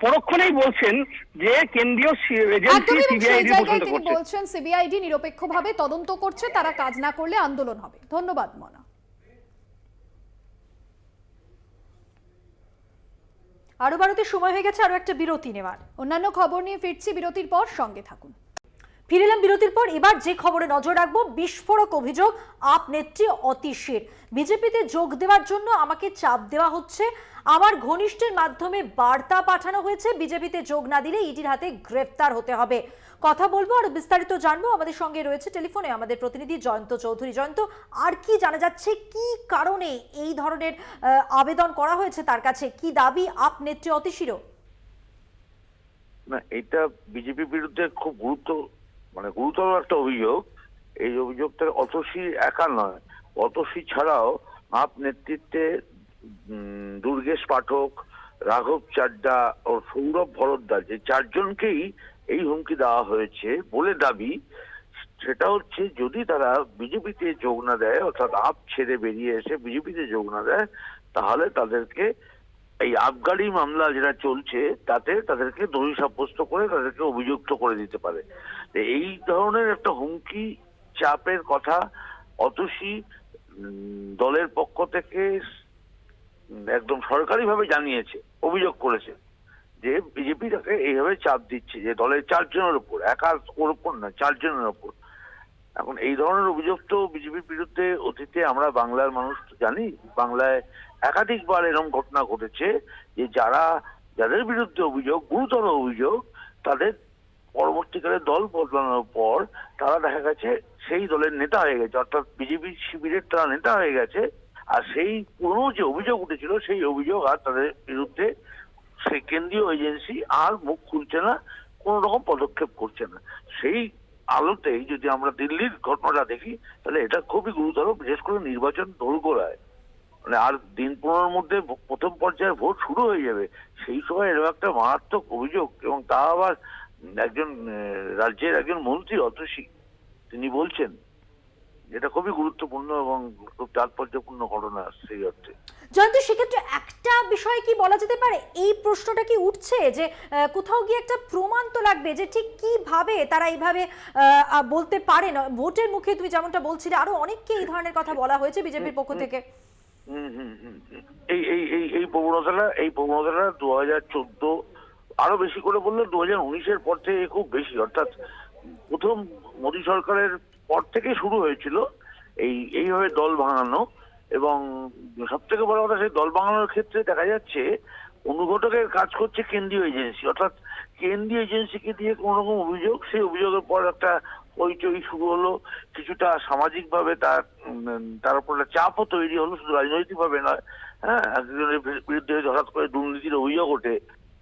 পরোক্ষণেই বলছেন যে কেন্দ্রীয় এজেন্সি সিবিআইডি প্রশংসা করছে। বলছেন সিবিআইডি নিরপেক্ষভাবে তদন্ত করছে, তারা কাজ না করলে আন্দোলন হবে। ধন্যবাদ মনা। আরো বারোতে সময় হয়ে গেছে আরো একটা বিরতি নেওয়ার। অন্যান্য খবর নিয়ে ফিরছি বিরতির পর, সঙ্গে থাকুন। ফিরে এলাম বিরতির পর। এবার যে খবরে নজর রাখবো, বিস্ফোরক অভিযোগ আপ নেত্রী অতীশের। বিজেপিতে যোগ দেওয়ার জন্য আমাকে চাপ দেওয়া হচ্ছে, আমার ঘনিষ্ঠের মাধ্যমে বার্তা পাঠানো হয়েছে, বিজেপিতে যোগ না দিলে ইডির হাতে গ্রেফতার হতে হবে। কথা বলবো আর বিস্তারিত জানবো। আমাদের সঙ্গে রয়েছে টেলিফোনে আমাদের প্রতিনিধি জয়ন্ত চৌধুরী। জয়ন্ত, আর কি জানা যাচ্ছে, কি কারণে এই ধরনের আবেদন করা হয়েছে তার কাছে, কি দাবি আপ নেত্রী অতীশেরও? না, এটা বিজেপির বিরুদ্ধে খুব গুরুতর একটা অভিযোগ। এই অভিযোগটা অতসী একা নয়, অতসী ছাড়াও আপ নেতৃত্বে দুর্গেশ পাঠক, রাঘব চাড্ডা ও সৌরভ ভরদ্বাজ, যে চারজনকেই এই হুমকি দেওয়া হয়েছে বলে দাবি। সেটা হচ্ছে যদি তারা বিজেপিতে যোগ না দেয়, অর্থাৎ আপ ছেড়ে বেরিয়ে এসে বিজেপিতে যোগ না দেয়, তাহলে তাদেরকে এই আবগারি মামলা যেটা চলছে তাতে তাদেরকে দোষী সাব্যস্ত করে তাদেরকে অভিযুক্ত করে দিতে পারে। এই ধরনের একটা হুমকি চাপের কথা অতসী দলের পক্ষ থেকে একদম সরকারিভাবে জানিয়েছে, অভিযোগ করেছে যে বিজেপি তাকে এইভাবে চাপ দিচ্ছে, যে দলের 4 জনের উপর, একার উপর না 4 জনের উপর। এখন এই ধরনের অভিযোগ তো বিজেপির বিরুদ্ধে অতীতে আমরা বাংলার মানুষ জানি, বাংলায় একাধিকবার এরকম ঘটনা ঘটেছে যে যাদের বিরুদ্ধে অভিযোগ, গুরুতর অভিযোগ, তাদের পরবর্তীকালে দল বদলানোর পর তারা দেখা গেছে সেই দলের নেতা হয়ে গেছে, অর্থাৎ বিজেপি শিবিরের তারা নেতা হয়ে গেছে। আর সেই পুরনো যে অভিযোগ উঠেছিল সেই অভিযোগ আর তাদের বিরুদ্ধে সেই কেন্দ্রীয় এজেন্সি আর মুখ খুলছে না, কোন রকম পদক্ষেপ করছে না। সেই আলোতেই যদি আমরা দিল্লির ঘটনাটা দেখি, তাহলে এটা খুবই গুরুতর, বিশেষ করে নির্বাচন দোরগোড়ায়, মানে আর দিন 15-র মধ্যে প্রথম পর্যায়ের ভোট শুরু হয়ে যাবে। সেই সময় এরকম একটা মারাত্মক অভিযোগ, এবং তা আবার একজন রাজ্যের একজন মন্ত্রী অতসী তিনি বলছেন, এটা খুবই গুরুত্বপূর্ণ এবং খুব তাৎপর্যপূর্ণ ঘটনা সেই অর্থে। জয়ন্ত, সেক্ষেত্রে একটা বিষয় কি বলা যেতে পারে, এই প্রশ্নটা কি উঠছে যে কোথাও গিয়ে একটা প্রমাণ তো লাগবে যে ঠিক কিভাবে তারা এইভাবে বলতে পারে না? ভোটের মুখে তুমি যেমনটা বলছিলে, আরো অনেককে এই ধরনের কথা বলা হয়েছে বিজেপির পক্ষ থেকে। এই প্রবণতাটা 2014, আরো বেশি করে বললে 2019-এর পর থেকে খুব বেশি, অর্থাৎ প্রথম মোদী সরকারের পর থেকে শুরু হয়েছিল এইভাবে দল ভাঙানো। এবং সব থেকে বড় কথা, সেই দল ভাঙানোর ক্ষেত্রে দেখা যাচ্ছে অনুঘটকের কাজ করছে কেন্দ্রীয় এজেন্সি, অর্থাৎ কেন্দ্রীয় এজেন্সিকে দিয়ে কোন রকম অভিযোগ, সেই অভিযোগের পর একটা হইচই শুরু হলো, কিছুটা সামাজিক ভাবে তার উপর একটা চাপও তৈরি হলো, শুধু রাজনৈতিক ভাবে নয়। হ্যাঁ, একজনের বিরুদ্ধে হঠাৎ করে দুর্নীতির অভিযোগ ওঠে,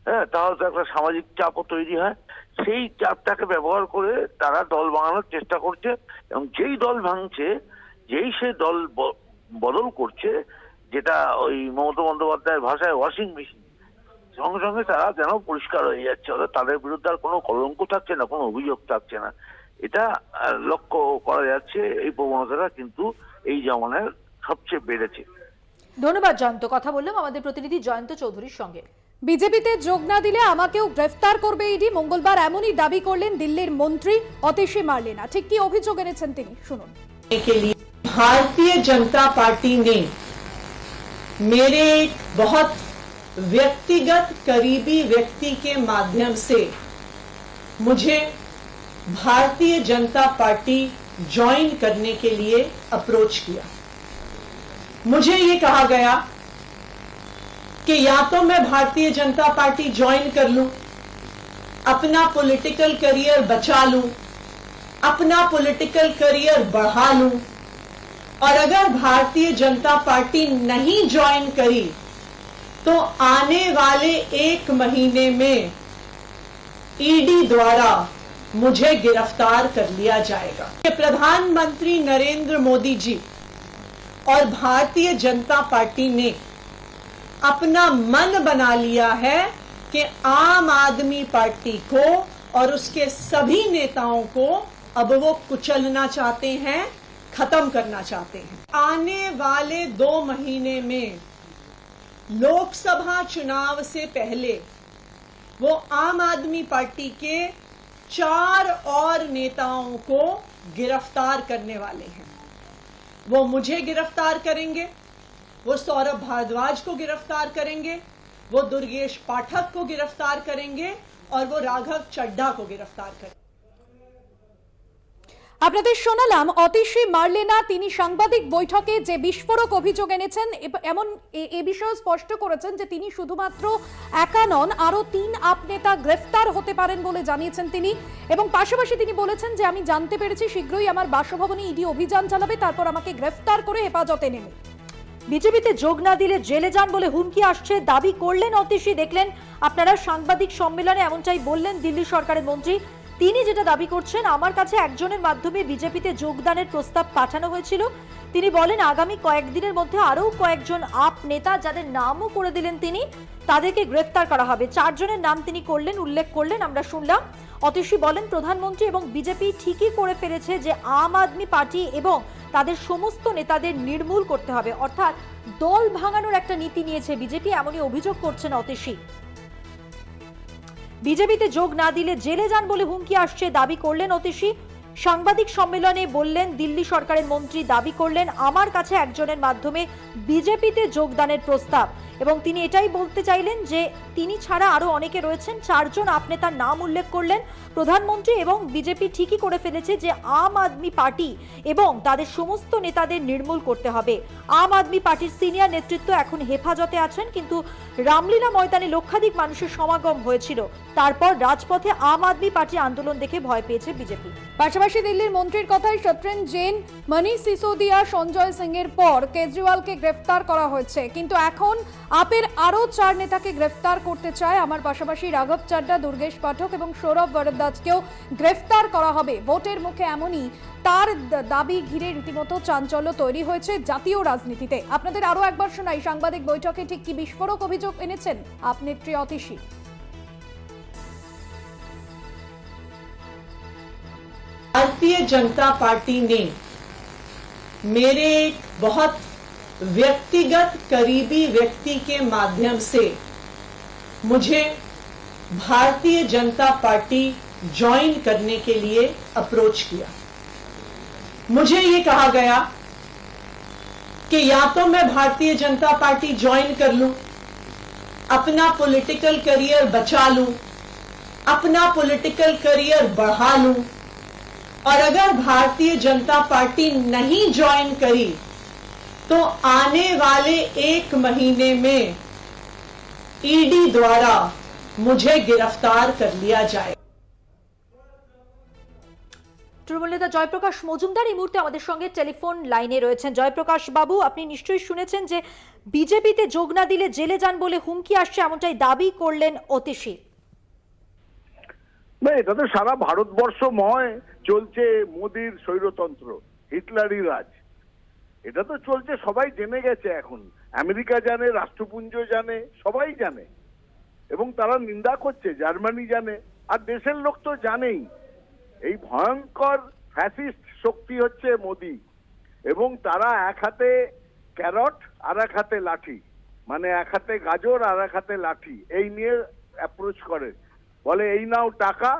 হ্যাঁ, তাহলে তো একটা সামাজিক চাপও তৈরি হয়। সেই চাপটাকে ব্যবহার করে তারা দল ভাঙানোর চেষ্টা করছে, এবং যেই দল ভাঙছে, যেই সে দল বদল করছে, যেটা ওই মমতা বন্দ্যোপাধ্যায়ের ভাষায় ওয়াশিং মেশিন, সঙ্গে সঙ্গে তারা যেন পরিষ্কার হয়ে যাচ্ছে, তাদের বিরুদ্ধে আর কোনো কলঙ্ক থাকছে না, কোনো অভিযোগ থাকছে না। এটা লক্ষ্য করা যাচ্ছে। এই প্রবণতাটা কিন্তু এই জমানায় সবচেয়ে বেড়েছে। ধন্যবাদ জয়ন্ত। কথা বললাম আমাদের প্রতিনিধি জয়ন্ত চৌধুরীর সঙ্গে। বিজেপিতে যোগ না দিলে আমাকেও গ্রেফতার করবে ইডি, মঙ্গলবার এমনই দাবি করলেন দিল্লির মন্ত্রী অতিশী মার্লেনা। ঠিক কি অভিযোগ এনেছেন তিনি, শুনুন। के लिए भारतीय जनता पार्टी ने मेरे एक बहुत व्यक्तिगत करीबी व्यक्ति के माध्यम से मुझे भारतीय जनता पार्टी ज्वाइन करने के लिए अप्रोच किया। मुझे ये कहा गया कि या तो मैं भारतीय जनता पार्टी ज्वाइन कर लूं, अपना पॉलिटिकल करियर बचा लूं, अपना पॉलिटिकल करियर बढ़ा लूं, और अगर भारतीय जनता पार्टी नहीं ज्वाइन करी तो आने वाले 1 महीने में ईडी द्वारा मुझे गिरफ्तार कर लिया जाएगा। प्रधानमंत्री नरेंद्र मोदी जी और भारतीय जनता पार्टी ने अपना मन बना लिया है कि आम आदमी पार्टी को और उसके सभी नेताओं को अब वो कुचलना चाहते हैं, खत्म करना चाहते हैं। आने वाले 2 महीने में लोकसभा चुनाव से पहले वो आम आदमी पार्टी के 4 और नेताओं को गिरफ्तार करने वाले हैं। वो मुझे गिरफ्तार करेंगे, वो सौरभ भारद्वाज को गिरफ्तार करेंगे, वो दुर्गेश पाठक को गिरफ्तार करेंगे और वो राघव चड्ढा को गिरफ्तार करेंगे। আপনাদের শোনালাম অতিশী মার্লেনা। তিনি সাংবাদিক বৈঠকে যে বিস্ফোরক অভিযোগ এনেছেন এমন এ বিষয়ে স্পষ্ট করেছেন যে তিনি শুধুমাত্র একা নন, আরো 3 আপ নেতা গ্রেফতার হতে পারেন বলে জানিয়েছেন তিনি। এবং পাশাপাশি তিনি বলেছেন যে আমি জানতে পেরেছি শীঘ্রই আমার বাসভবনে ইডি অভিযান চালাবে, তারপর আমাকে গ্রেফতার করে হেফাজতে নেবে। বিজেপিতে যোগ না দিলে জেলে যান বলে হুমকি আসছে দাবি করলেন অতিশী। দেখলেন আপনারা সাংবাদিক সম্মেলনে এমনটাই বললেন দিল্লি সরকারের মন্ত্রী। তিনি যেটা দাবি করছেন, আমার কাছে একজনের মাধ্যমে বিজেপিতে যোগদানের প্রস্তাব পাঠানো হয়েছিল। তিনি বলেন আগামী কয়েকদিনের মধ্যে আরও কয়েকজন আপ নেতা যাদের নামও করে দিলেন তিনি, তাদেরকে গ্রেফতার করা হবে। 4 জনের নাম তিনি উল্লেখ করলেন, আমরা শুনলাম। অতিশী বলেন প্রধানমন্ত্রী এবং বিজেপি ঠিকই করে ফেলেছে যে আম আদমি পার্টি এবং তাদের সমস্ত নেতাদের নির্মূল করতে হবে, অর্থাৎ দল ভাঙানোর একটা নীতি নিয়েছে বিজেপি, এমনই অভিযোগ করছেন অতিশী। বিজেপিতে যোগ না দিলে জেলে যান বলে হুমকি আসছে দাবি করলেন অতিশী। সাংবাদিক সম্মেলনে বললেন দিল্লি সরকারের মন্ত্রী দাবি করলেন আমার কাছে একজনের মাধ্যমে বিজেপিতে যোগদানের প্রস্তাব, এবং তিনি এটাই বলতে চাইলেন যে তিনি ছাড়া আরো অনেকে রয়েছেন। 4 জন আপনেতার নাম উল্লেখ করলেন প্রধানমন্ত্রী এবং বিজেপি ঠিকই করে ফেলেছে যে আম আদমি পার্টি এবং তাদের সমস্ত নেতাদের নির্মূল করতে হবে। আম আদমি পার্টির সিনিয়র নেতৃত্ব এখন হেফাজতে আছেন, কিন্তু রামলীলা ময়দানে লক্ষাধিক মানুষের সমাগম হয়েছিল, তারপর রাজপথে আম আদমি পার্টির আন্দোলন দেখে ভয় পেয়েছে বিজেপি। পাশাপাশি দিল্লির মন্ত্রীর কথায় সত্যেন জৈন, মনীষ সিসোদিয়া, সঞ্জয় সিং এর পর কেজরিওয়ালকে গ্রেফতার করা হয়েছে, কিন্তু এখন আপের আরো 4 নেতাকে গ্রেফতার করতে চায় আমার, পাশাপাশি রাঘব চাড্ডা, দুর্গেশ পাঠক এবং সৌরভ ভারদ্বাজকেও গ্রেফতার করা হবে। ভোটের মুখে এমনই তার দাবি ঘিরে রীতিমতো চাঞ্চল্য তৈরি হয়েছে জাতীয় রাজনীতিতে। আপনাদের আরো একবার শোনাই সাংবাদিক বৈঠকে ঠিক কি বিস্ফোরক অভিযোগ এনেছেন আপ নেত্রী অতিশী। भारतीय जनता पार्टी ने मेरे एक बहुत व्यक्तिगत करीबी व्यक्ति के माध्यम से मुझे भारतीय जनता पार्टी ज्वाइन करने के लिए अप्रोच किया। मुझे ये कहा गया कि या तो मैं भारतीय जनता पार्टी ज्वाइन कर लूं, अपना पॉलिटिकल करियर बचा लूं, अपना पॉलिटिकल करियर बढ़ा लूं, और अगर भारतीय जनता पार्टी नहीं ज्वाइन करी तो आने वाले 1 महीने में ईडी द्वारा मुझे गिरफ्तार कर लिया जाए। তৃণমূল নেতা জয়প্রকাশ মজুমদার এই মুহূর্তে আমাদের সঙ্গে টেলিফোন লাইনে রয়েছেন। জয়প্রকাশ বাবু, আপনি নিশ্চয়ই শুনেছেন যে বিজেপিতে যোগ না দিলে জেলে যান বলে হুমকি আসছে, এমনটাই দাবি করলেন অতিশী। না, এটা তো সারা ভারতবর্ষময় চলছে মোদির স্বৈরতন্ত্র, হিটলারি রাজ। এটা তো চলছে, সবাই জেনে গেছে এখন। আমেরিকা জানে, রাষ্ট্রপুঞ্জ জানে, সবাই জানে, এবং তারা নিন্দা করছে। জার্মানি জানে, আর দেশের লোক তো জানেই। এই ভয়ঙ্কর ফ্যাসিস্ট শক্তি হচ্ছে মোদি, এবং তারা এক হাতে ক্যারট আর এক হাতে লাঠি, মানে এক হাতে গাজর আর এক হাতে লাঠি, এই নিয়ে অ্যাপ্রোচ করে, বলে এই নাও টাকা,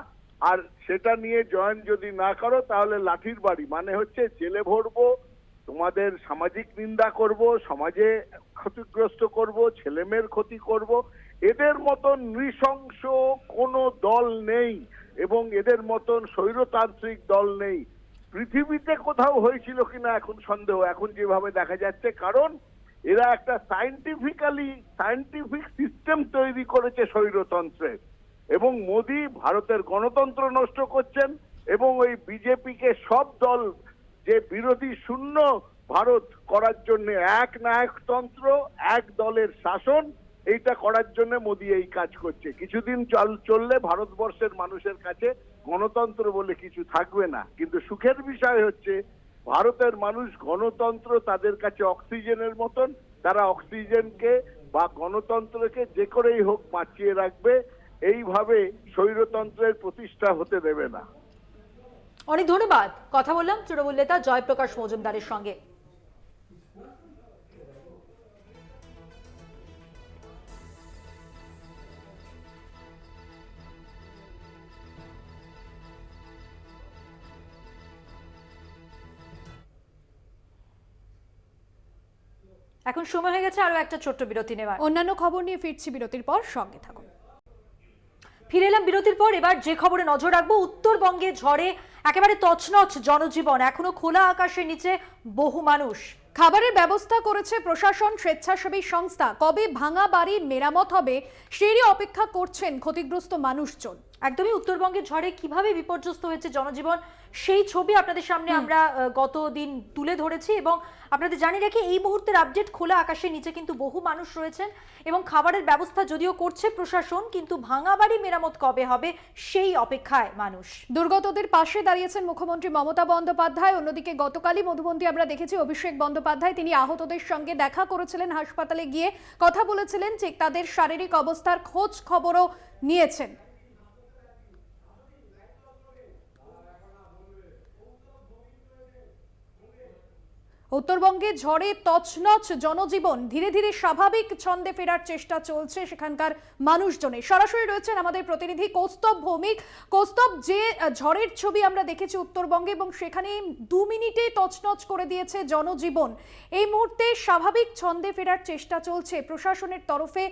আর সেটা নিয়ে জয়েন যদি না করো তাহলে লাঠির বাড়ি, মানে হচ্ছে জেলে ভরবো, তোমাদের সামাজিক নিন্দা করব, সমাজে ক্ষতিগ্রস্ত করব, ছেলেমেয়ের ক্ষতি করব। এদের মতন নৃশংস কোনো দল নেই এবং এদের মতন স্বৈরতান্ত্রিক দল নেই। পৃথিবীতে কোথাও হয়েছিল কিনা এখন সন্দেহ, এখন যেভাবে দেখা যাচ্ছে, কারণ এরা একটা সায়েন্টিফিক সিস্টেম তৈরি করেছে স্বৈরতন্ত্রের, এবং মোদি ভারতের গণতন্ত্র নষ্ট করছেন, এবং ওই বিজেপিকে সব দল যে বিরোধী শূন্য ভারত করার জন্য, এক নায়কতন্ত্র, এক দলের শাসন, এইটা করার জন্য মোদি এই কাজ করছে। কিছুদিন চললে ভারতবর্ষের মানুষের কাছে গণতন্ত্র বলে কিছু থাকবে না। কিন্তু সুখের বিষয় হচ্ছে ভারতের মানুষ গণতন্ত্র তাদের কাছে অক্সিজেনের মতন, তারা অক্সিজেনকে বা গণতন্ত্রকে যে করেই হোক বাঁচিয়ে রাখবে, এইভাবে স্বৈরতন্ত্রের প্রতিষ্ঠা হতে দেবে না। অনেক ধন্যবাদ। কথা বললাম তৃণমূল নেতা জয়প্রকাশ মজুমদারের সঙ্গে। এখন সময় হয়ে গেছে আরো একটা ছোট্ট বিরতি নেওয়ার। অন্যান্য খবর নিয়ে ফিরছি বিরতির পর, সঙ্গে থাকুন। ফিরে এলাম বিরতির পর। এবার যে খবরে নজর রাখবো, উত্তরবঙ্গে ঝড়ে একেবারে তছনছ জনজীবন, এখনো খোলা আকাশের নিচে বহু মানুষ। খাবারের ব্যবস্থা করেছে প্রশাসন, স্বেচ্ছাসেবী সংস্থা। কবে ভাঙা বাড়ি মেরামত হবে সেই অপেক্ষা করছেন ক্ষতিগ্রস্ত মানুষজন। একদমই উত্তরবঙ্গের ঝড়ে কিভাবে বিপর্যস্ত হয়েছে জনজীবন, সেই ছবি আপনাদের সামনে আমরা গত দিন তুলে ধরেছি, এবং আপনাদের জানিয়ে রাখি এই মুহূর্তের আপডেট, খোলা আকাশের নিচে কিন্তু বহু মানুষ রয়েছেন এবং খাবারের ব্যবস্থা যদিও করছে প্রশাসন, কিন্তু ভাঙা বাড়ি মেরামত কবে হবে সেই অপেক্ষায় মানুষ। দুর্গতদের পাশে দাঁড়িয়েছেন মুখ্যমন্ত্রী মমতা বন্দ্যোপাধ্যায়। অন্যদিকে গতকালই মধুবন্তী আমরা দেখেছি অভিষেক বন্দ্যোপাধ্যায়, তিনি আহতদের সঙ্গে দেখা করেছিলেন, হাসপাতালে গিয়ে কথা বলেছিলেন, যে তাদের শারীরিক অবস্থার খোঁজ খবরও নিয়েছেন। উত্তরবঙ্গে ঝড়ে তছনছ জনজীবন, ধীরে ধীরে স্বাভাবিক ছন্দে ফেরার চেষ্টা চলছে সেখানকার মানুষজনের। সরাসরি রয়েছেন আমাদের প্রতিনিধি কৌস্তব ভৌমিক। কৌস্তব, যে ঝড়ের ছবি আমরা দেখেছি উত্তরবঙ্গে এবং সেখানে 2 মিনিটে তছনছ করে দিয়েছে জনজীবন, এই মুহূর্তে স্বাভাবিক ছন্দে ফেরার চেষ্টা চলছে প্রশাসনের তরফে।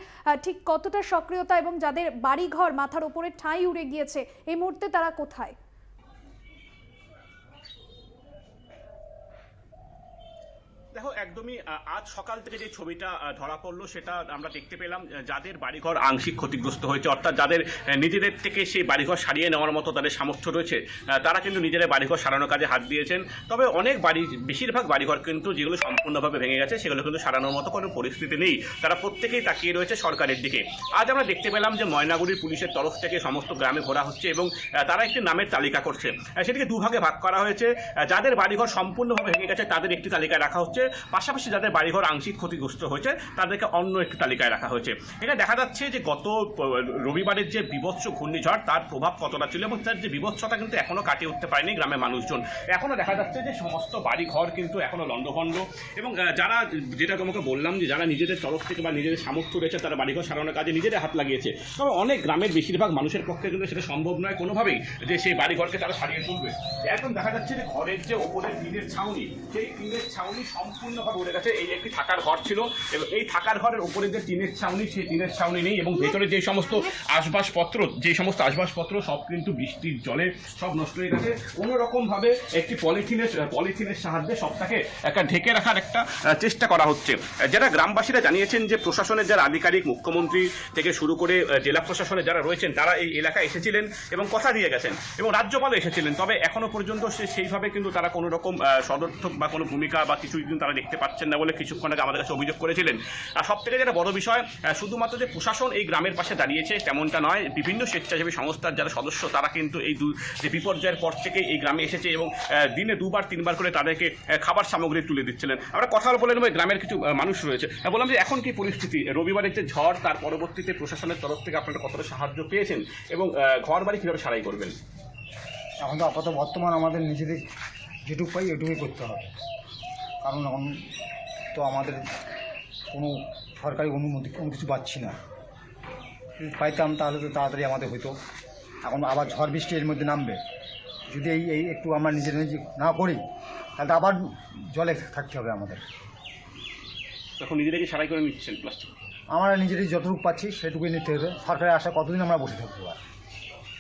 ঠিক কতটা সক্রিয়তা, এবং যাদের বাড়িঘর মাথার উপরে ঠাঁই উড়ে গিয়েছে এই মুহূর্তে তারা কোথায়? দেখো, একদমই আজ সকাল থেকে যে ছবিটা ধরা পড়লো সেটা আমরা দেখতে পেলাম, যাদের বাড়িঘর আংশিক ক্ষতিগ্রস্ত হয়েছে, অর্থাৎ যাদের নিজেদের থেকে সেই বাড়িঘর সারিয়ে নেওয়ার মতো তাদের সামর্থ্য রয়েছে, তারা কিন্তু নিজেদের বাড়িঘর সারানোর কাজে হাত দিয়েছেন। তবে অনেক বেশিরভাগ বাড়িঘর কিন্তু যেগুলো সম্পূর্ণভাবে ভেঙে গেছে সেগুলো কিন্তু সারানোর মতো কোনো পরিস্থিতি নেই, তারা প্রত্যেকেই তাকিয়ে রয়েছে সরকারের দিকে। আজ আমরা দেখতে পেলাম যে ময়নাগুড়ির পুলিশের তরফ থেকে সমস্ত গ্রামে ঘোরা হচ্ছে এবং তারা একটি নামের তালিকা করছে, সেটিকে দুভাগে ভাগ করা হয়েছে। যাদের বাড়িঘর সম্পূর্ণভাবে ভেঙে গেছে তাদের একটি তালিকায় রাখা হচ্ছে, পাশাপাশি যাদের বাড়িঘর আংশিক ক্ষতিগ্রস্ত হয়েছে তাদেরকে অন্য একটি তালিকায় রাখা হয়েছে। এটা দেখা যাচ্ছে যে গত রবিবারের যে বিভৎস ঘূর্ণিঝড় তার প্রভাব কতটা ছিল এবং তার যে বিভৎসতা কিন্তু এখনো কাটিয়ে উঠতে পারেনি গ্রামের মানুষজন। এখনো দেখা যাচ্ছে যে সমস্ত বাড়িঘর কিন্তু এখনো লণ্ডভণ্ড, এবং যারা, যেটা তোমাকে বললাম, যে যারা নিজেদের তরফ থেকে বা নিজেদের সামর্থ্য রয়েছে তারা বাড়িঘর সারানোর কাজে নিজেদের হাত লাগিয়েছে, তবে অনেক গ্রামের বেশিরভাগ মানুষের পক্ষে কিন্তু সেটা সম্ভব নয় কোনোভাবেই যে সেই বাড়িঘরকে তারা সারিয়ে তুলবে। এখন দেখা যাচ্ছে যে ঘরের যে ওপরের টিনের ছাউনি, সেই টিনের ছাউনি সম্পূর্ণভাবে উড়ে গেছে। এই একটি থাকার ঘর ছিল এবং এই থাকার ঘরের উপরে যে টিনের ছাউনি, সেই টিনের ছাউনি নেই, এবং ভেতরে যে সমস্ত আসবাবপত্র সব কিন্তু বৃষ্টির জলে সব নষ্ট হয়ে গেছে। কোনো রকম ভাবে একটি পলিথিনের সাহায্যে সবটাকে একটা ঢেকে রাখার একটা চেষ্টা করা হচ্ছে। যারা গ্রামবাসীরা জানিয়েছেন যে প্রশাসনের যারা আধিকারিক, মুখ্যমন্ত্রী থেকে শুরু করে জেলা প্রশাসনে যারা রয়েছেন তারা এই এলাকায় এসেছিলেন এবং কথা দিয়ে গেছেন, এবং রাজ্যপালও এসেছিলেন, তবে এখনো পর্যন্ত সেইভাবে কিন্তু তারা কোনো রকম সদর্থক বা কোনো ভূমিকা বা কিছুই কিন্তু তারা দেখতে পাচ্ছেন না বলে কিছুক্ষণ আগে আমাদের কাছে অভিযোগ করেছিলেন। আর সব থেকে যেটা বড় বিষয়, শুধুমাত্র যে প্রশাসন এই গ্রামের পাশে দাঁড়িয়েছে তেমনটা নয়, বিভিন্ন স্বেচ্ছাসেবী সংস্থার যারা সদস্য তারা কিন্তু এই যে বিপর্যয়ের পর থেকে এই গ্রামে এসেছে এবং দিনে 2-3 করে তাদেরকে খাবার সামগ্রী তুলে দিচ্ছিলেন। আমরা কথা বলে নেব, গ্রামের কিছু মানুষ রয়েছে। বললাম যে এখন কি পরিস্থিতি, রবিবারের যে ঝড় তার পরবর্তীতে প্রশাসনের তরফ থেকে আপনারা কতটা সাহায্য পেয়েছেন এবং ঘর বাড়ি কীভাবে সারাই করবেন? এখন তো আপাতত বর্তমান আমাদের নিজেদের যেটুকু পাই এটুকুই করতে হবে, কারণ এখন তো আমাদের কোনো সরকারি অনুমতি কোনো কিছু পাচ্ছি না। যদি পাইতাম তাহলে তো তাড়াতাড়ি আমাদের হতো। এখন আবার ঝড় বৃষ্টি এর মধ্যে নামবে, যদি এই একটু আমরা নিজে না করি তাহলে আবার জলে থাকতে হবে আমাদের। তখন নিজেদেরকে সারাই করে নিচ্ছেন প্লাস্টিক? আমরা নিজেরাই যতটুকু পাচ্ছি সেটুকুই নিতে হবে। সরকারের আশা কতদিন আমরা বসে থাকবো? আর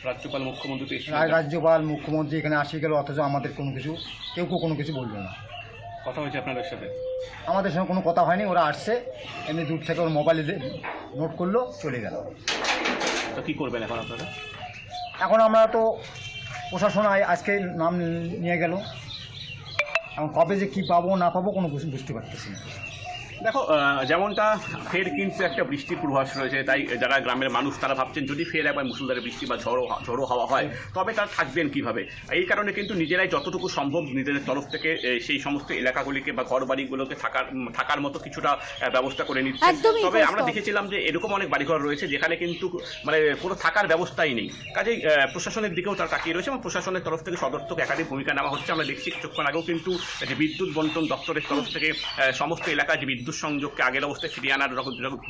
রাজ্যপাল মুখ্যমন্ত্রী তো এসেছিলেন। রাজ্যপাল মুখ্যমন্ত্রী এখানে আসে গেল, অথচ আমাদের কোনো কিছু কেউ কোনো কিছু বললো না। কথা হয়েছে আপনাদের সাথে? আমাদের সঙ্গে কোনো কথা হয়নি, ওরা আসছে এমনি দূর থেকে ওর মোবাইলে নোট করলো চলে গেল। তো কী করবেন এখন আপনারা? এখন আমরা তো প্রশাসন আজকে নাম নিয়ে গেল, এখন কবে যে কী পাবো না পাবো কোনো কিছু বুঝতে পারতেছি না। দেখো, যেমনটা ফের কিন্তু একটা বৃষ্টির পূর্বাভাস রয়েছে, তাই যারা গ্রামের মানুষ তারা ভাবছেন যদি ফের একবার মুষলধারে বৃষ্টি বা ঝড়ো হাওয়া হয় তবে তারা থাকবেন কিভাবে। এই কারণে কিন্তু নিজেরাই যতটুকু সম্ভব নিজেদের তরফ থেকে সেই সমস্ত এলাকাগুলিকে বা ঘর বাড়িগুলোকে থাকার মতো কিছুটা ব্যবস্থা করে নিচ্ছে। তবে আমরা দেখেছিলাম যে এরকম অনেক বাড়িঘর রয়েছে যেখানে কিন্তু মানে কোনো থাকার ব্যবস্থাই নেই, কাজেই প্রশাসনের দিকেও তারা তাকিয়ে রয়েছে এবং প্রশাসনের তরফ থেকে সদর্থক একাধিক ভূমিকা নেওয়া হচ্ছে। আমরা দেখছি কিছুক্ষণ আগেও কিন্তু যে বিদ্যুৎ বন্টন দপ্তরের তরফ থেকে সমস্ত এলাকায় যে বিদ্যুৎ সংযোগকে আগের অবস্থায় ফিরিয়ে আনার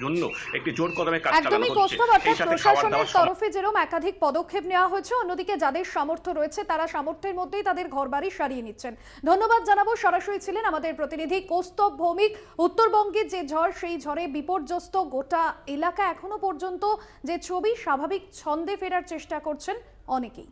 জন্য একটি জোর কদমে কাজ চালানো হচ্ছে। সেই সাথে প্রশাসনের তরফে যেরকম একাধিক পদক্ষেপ নেওয়া হয়েছে, অন্যদিকে যাদের সামর্থ্য রয়েছে তারা সামর্থ্যের মধ্যেই তাদের ঘরবাড়ি সারিয়ে নিচ্ছেন। ধন্যবাদ জানাবো। সরাসরি ছিলেন আমাদের প্রতিনিধি কৌস্তব ভৌমিক। উত্তরবঙ্গের যে ঝড়, সেই ঝড়ে বিপর্যস্ত গোটা এলাকা। এখনো পর্যন্ত যে ছবি, স্বাভাবিক ছন্দে ফেরার চেষ্টা করছেন অনেকেই।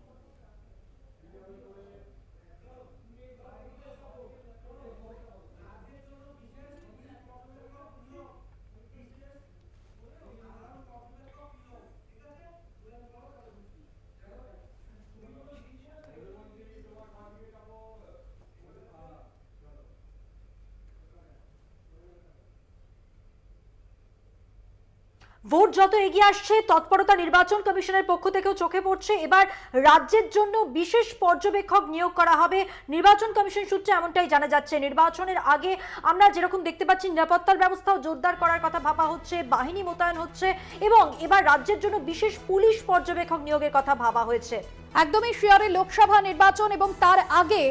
ভোট যত এগিয়ে আসছে তৎপরতা নির্বাচন কমিশনের পক্ষ থেকেও চোখে পড়ছে। এবার রাজ্যের জন্য বিশেষ পর্যবেক্ষক নিয়োগ করা হবে নির্বাচন কমিশন সূত্রে, এমনটাই জানা যাচ্ছে। নির্বাচনের আগে আমরা যেরকম দেখতে পাচ্ছি নিরাপত্তার ব্যবস্থাও জোরদার করার কথা ভাবা হচ্ছে, বাহিনী মোতায়েন হচ্ছে এবং এবার রাজ্যের জন্য বিশেষ পুলিশ পর্যবেক্ষক নিয়োগের কথা ভাবা হয়েছে। একদমই শিয়ারে লোকসভা নির্বাচন এবং তার আগে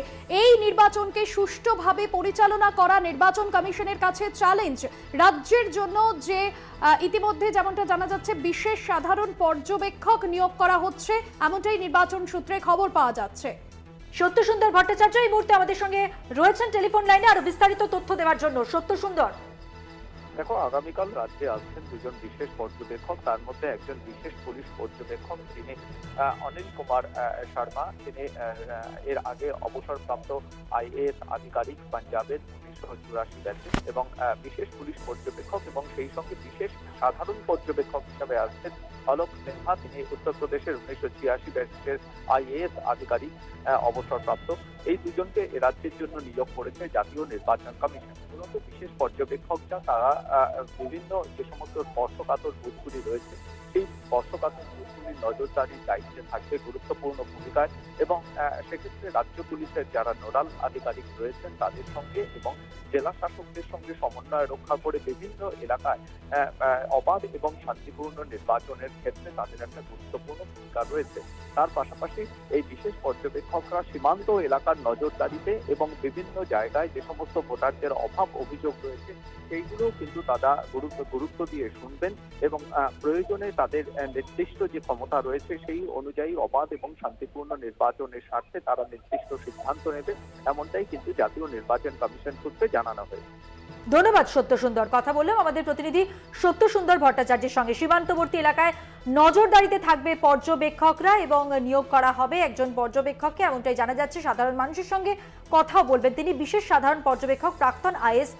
এই নির্বাচনকে সুষ্ঠুভাবে পরিচালনা করা নির্বাচন কমিশনের কাছে চ্যালেঞ্জ। রাজ্যের জন্য যে ইতিমধ্যে যেমনটা জানা যাচ্ছে বিশেষ সাধারণ পর্যবেক্ষক নিয়োগ করা হচ্ছে, এমনটাই নির্বাচন সূত্রে খবর পাওয়া যাচ্ছে। সত্য সুন্দর ভট্টাচার্য এই মুহূর্তে আমাদের সঙ্গে রয়েছেন টেলিফোন লাইনে আরো বিস্তারিত তথ্য দেওয়ার জন্য। সত্য সুন্দর, দেখো, আগামীকাল রাজ্যে আসছেন দুজন বিশেষ পর্যবেক্ষক, তার মধ্যে একজন বিশেষ পুলিশ পর্যবেক্ষক, তিনি অনিল কুমার শর্মা। তিনি এর আগে অবসরপ্রাপ্ত আইএএস আধিকারিক পাঞ্জাবের 1984 ব্যাচে এবং বিশেষ পুলিশ পর্যবেক্ষক, এবং সেই সঙ্গে বিশেষ সাধারণ পর্যবেক্ষক হিসাবে আসছেন অলোক সিনহা। তিনি উত্তরপ্রদেশের 1986 ব্যাচের আইএএস আধিকারিক, অবসরপ্রাপ্ত। এই দুজনকে রাজ্যের জন্য নিয়োগ করেছে জাতীয় নির্বাচন কমিশন। মূলত বিশেষ পর্যবেক্ষকরা তারা বিভিন্ন যে সমস্ত স্পর্শকাতর বুথগুলি রয়েছে সেই স্পর্শকাতর বুথগুলির নজরদারির দায়িত্বে থাকবে গুরুত্বপূর্ণ ভূমিকায়, এবং সেক্ষেত্রে রাজ্য পুলিশের যারা নোডাল আধিকারিক রয়েছেন তাদের সঙ্গে এবং জেলা শাসকদের সঙ্গে সমন্বয় রক্ষা করে বিভিন্ন এলাকায় অবাধ এবং শান্তিপূর্ণ নির্বাচনের ক্ষেত্রে তাদের একটা গুরুত্বপূর্ণ ভূমিকা রয়েছে। তার পাশাপাশি এই বিশেষ পর্যবেক্ষকরা সীমান্ত এলাকার নজরদারিতে এবং বিভিন্ন জায়গায় যে সমস্ত ভোটারদের অভাব অভিযোগ রয়েছে সেইগুলো কিন্তু তারা গুরুত্ব দিয়ে শুনবেন এবং প্রয়োজনে তাদের নির্দিষ্ট যে ক্ষমতা রয়েছে সেই অনুযায়ী অবাধ এবং শান্তিপূর্ণ নির্বাচনের স্বার্থে তারা নির্দিষ্ট সিদ্ধান্ত নেবে, এমনটাই কিন্তু জাতীয় নির্বাচন কমিশন সূত্রে জানানো হয়েছে। ধন্যবাদ সত্য সুন্দর। কথা বললাম আমাদের প্রতিনিধি সত্য সুন্দর ভট্টাচার্যের সঙ্গে। সীমান্তবর্তী এলাকায় নজরদারিতে থাকবে পর্যবেক্ষকরা এবং নিয়োগ করা হবে একজন পর্যবেক্ষককে, এমনটাই জানা যাচ্ছে। সাধারণ মানুষের সঙ্গে কথাও বলবেন তিনি, বিশেষ সাধারণ পর্যবেক্ষক প্রাক্তন আইএএস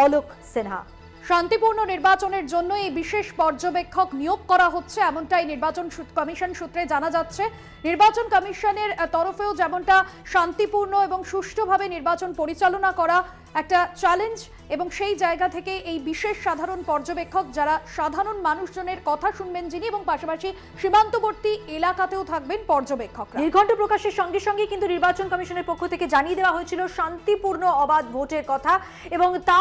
অলোক সিনহা। শান্তিপূর্ণ নির্বাচনের জন্য এই বিশেষ পর্যবেক্ষক নিয়োগ করা হচ্ছে, এমনটাই নির্বাচন কমিশন সূত্রে জানা যাচ্ছে। নির্বাচন কমিশনের তরফেও যেমনটা শান্তিপূর্ণ এবং সুষ্ঠুভাবে নির্বাচন পরিচালনা করা একটা চ্যালেঞ্জ, এবং সেই জায়গা থেকে এই বিশেষ সাধারণ পর্যবেক্ষক যারা সাধারণ মানুষজনের কথা শুনবেন যিনি, এবং পাশাপাশি সীমান্তবর্তী এলাকাতেও থাকবেন পর্যবেক্ষকরা। নির্ঘণ্ট প্রকাশের সঙ্গে সঙ্গে কিন্তু নির্বাচন কমিশনের পক্ষ থেকে জানিয়ে দেওয়া হয়েছিল শান্তিপূর্ণ অবাধ ভোটের কথা, এবং তা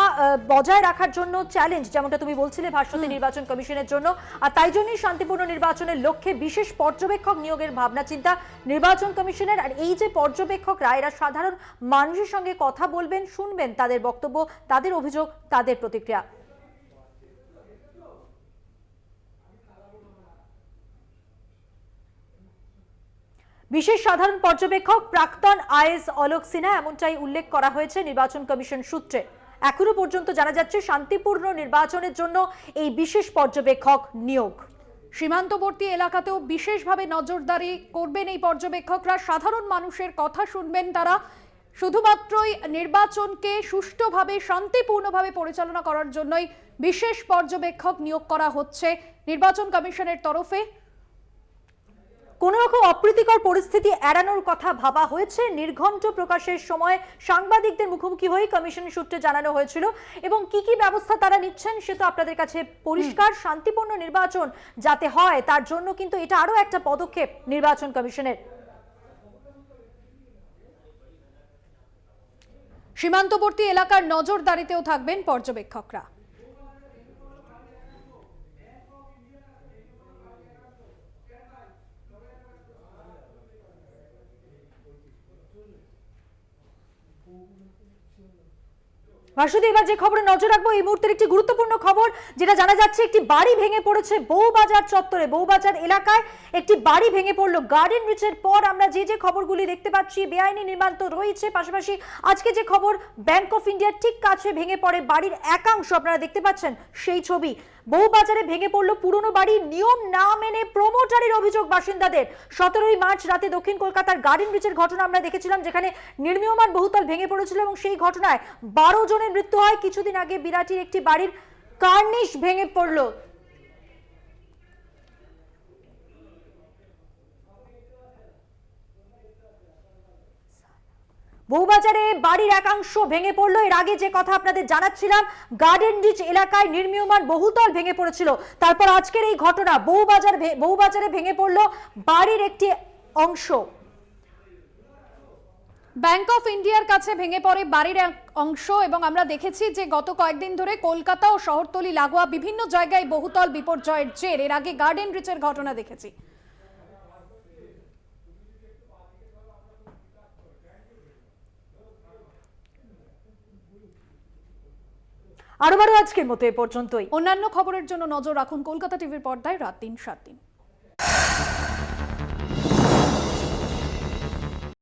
বজায় রাখার জন্য চ্যালেঞ্জ, যেমনটা তুমি বলছিলে ভাস্বতী, নির্বাচন কমিশনের জন্য। আর তাই জন্যই শান্তিপূর্ণ নির্বাচনের লক্ষ্যে বিশেষ পর্যবেক্ষক নিয়োগের ভাবনা চিন্তা নির্বাচন কমিশনের। আর এই যে পর্যবেক্ষকরা, এরা সাধারণ মানুষের সঙ্গে কথা বলবেন, শুনবেন তাদের বক্তব্য, তাদের অভিযোগ, তাদের প্রতিক্রিয়া। বিশেষ সাধারণ পর্যবেক্ষক প্রাক্তন আইএস অলোক সিনহা, এমনটাই উল্লেখ করা হয়েছে নির্বাচন কমিশন সূত্রে। এখনো পর্যন্ত জানা যাচ্ছে শান্তিপূর্ণ নির্বাচনের জন্য এই বিশেষ পর্যবেক্ষক নিয়োগ। সীমান্তবর্তী এলাকাতেও বিশেষভাবে নজরদারি করবেন এই পর্যবেক্ষকরা, সাধারণ মানুষের কথা শুনবেন তারা। শুধুমাত্রই নির্বাচনকে সুষ্ঠুভাবে শান্তিপূর্ণভাবে পরিচালনা করার জন্যই বিশেষ পর্যবেক্ষক নিয়োগ করা হচ্ছে নির্বাচন কমিশনের তরফে। কোন রকম অপ্রীতিকর পরিস্থিতি এড়ানোর কথা ভাবা হয়েছে। নির্ঘণ্ট প্রকাশের সময় সাংবাদিকদের মুখোমুখি হয়ে কমিশনের সূত্রে জানানো হয়েছিল, এবং কি কি ব্যবস্থা তারা নিচ্ছেন সে তো আপনাদের কাছে পরিষ্কার। শান্তিপূর্ণ নির্বাচন যাতে হয় তার জন্য কিন্তু এটা আরো একটা পদক্ষেপ নির্বাচন কমিশনের। সীমান্তবর্তী এলাকার নজরদারিতেও থাকবেন পর্যবেক্ষকরা। ভাস্বতী, এবার যে খবরে নজর রাখবো এই মুহূর্তের একটি গুরুত্বপূর্ণ খবর, যেটা জানা যাচ্ছে একটি বাড়ি ভেঙে পড়েছে বউবাজার চত্বরে। বউবাজার এলাকায় একটি বাড়ি ভেঙে পড়লো। গার্ডেন রিচের পর আমরা যে খবরগুলি দেখতে পাচ্ছি, বেআইনি নির্মাণ তো রয়েছে, পাশাপাশি আজকে যে খবর ব্যাংক অফ ইন্ডিয়ার ঠিক কাছে ভেঙে পড়ে বাড়ির একাংশ, আপনারা দেখতে পাচ্ছেন সেই ছবি। বউবাজারে ভেঙে পড়লো পুরনো বাড়ি, নিয়ম না মেনে প্রমোটারের অভিযোগ বাসিন্দাদের। 17ই মার্চ রাতে দক্ষিণ কলকাতার গার্ডেন রিচের ঘটনা আমরা দেখেছিলাম, যেখানে নির্মীয়মান বহুতল ভেঙে পড়েছিল, এবং সেই ঘটনায় 12 জনের মৃত্যু হয়। কিছুদিন আগে বিরাটির একটি বাড়ির কার্নিশ ভেঙে পড়লো। বউবাজারে বাড়ির একাংশ ভেঙে পড়লো। এর আগে যে কথা আপনাদের জানাচ্ছিলাম, গার্ডেন রিচ এলাকায় নির্মীয়মান বহুতল ভেঙে পড়েছিল। তারপর আজকের এই ঘটনা, বউবাজারে ভেঙে পড়লো বাড়ির একটি অংশ। ব্যাংক অফ ইন্ডিয়ার কাছে ভেঙে পড়ে বাড়ির এক অংশ, এবং আমরা দেখেছি যে গত কয়েকদিন ধরে কলকাতা ও শহরতলি লাগোয়া বিভিন্ন জায়গায় বহুতল বিপর্যয়ের জের। এর আগে গার্ডেন রিচের ঘটনা দেখেছি। আরো আজকের মতো এ পর্যন্তই। অন্যান্য খবরের জন্য নজর রাখুন কলকাতা টিভির পর্দায় রাত 3-7 দিন।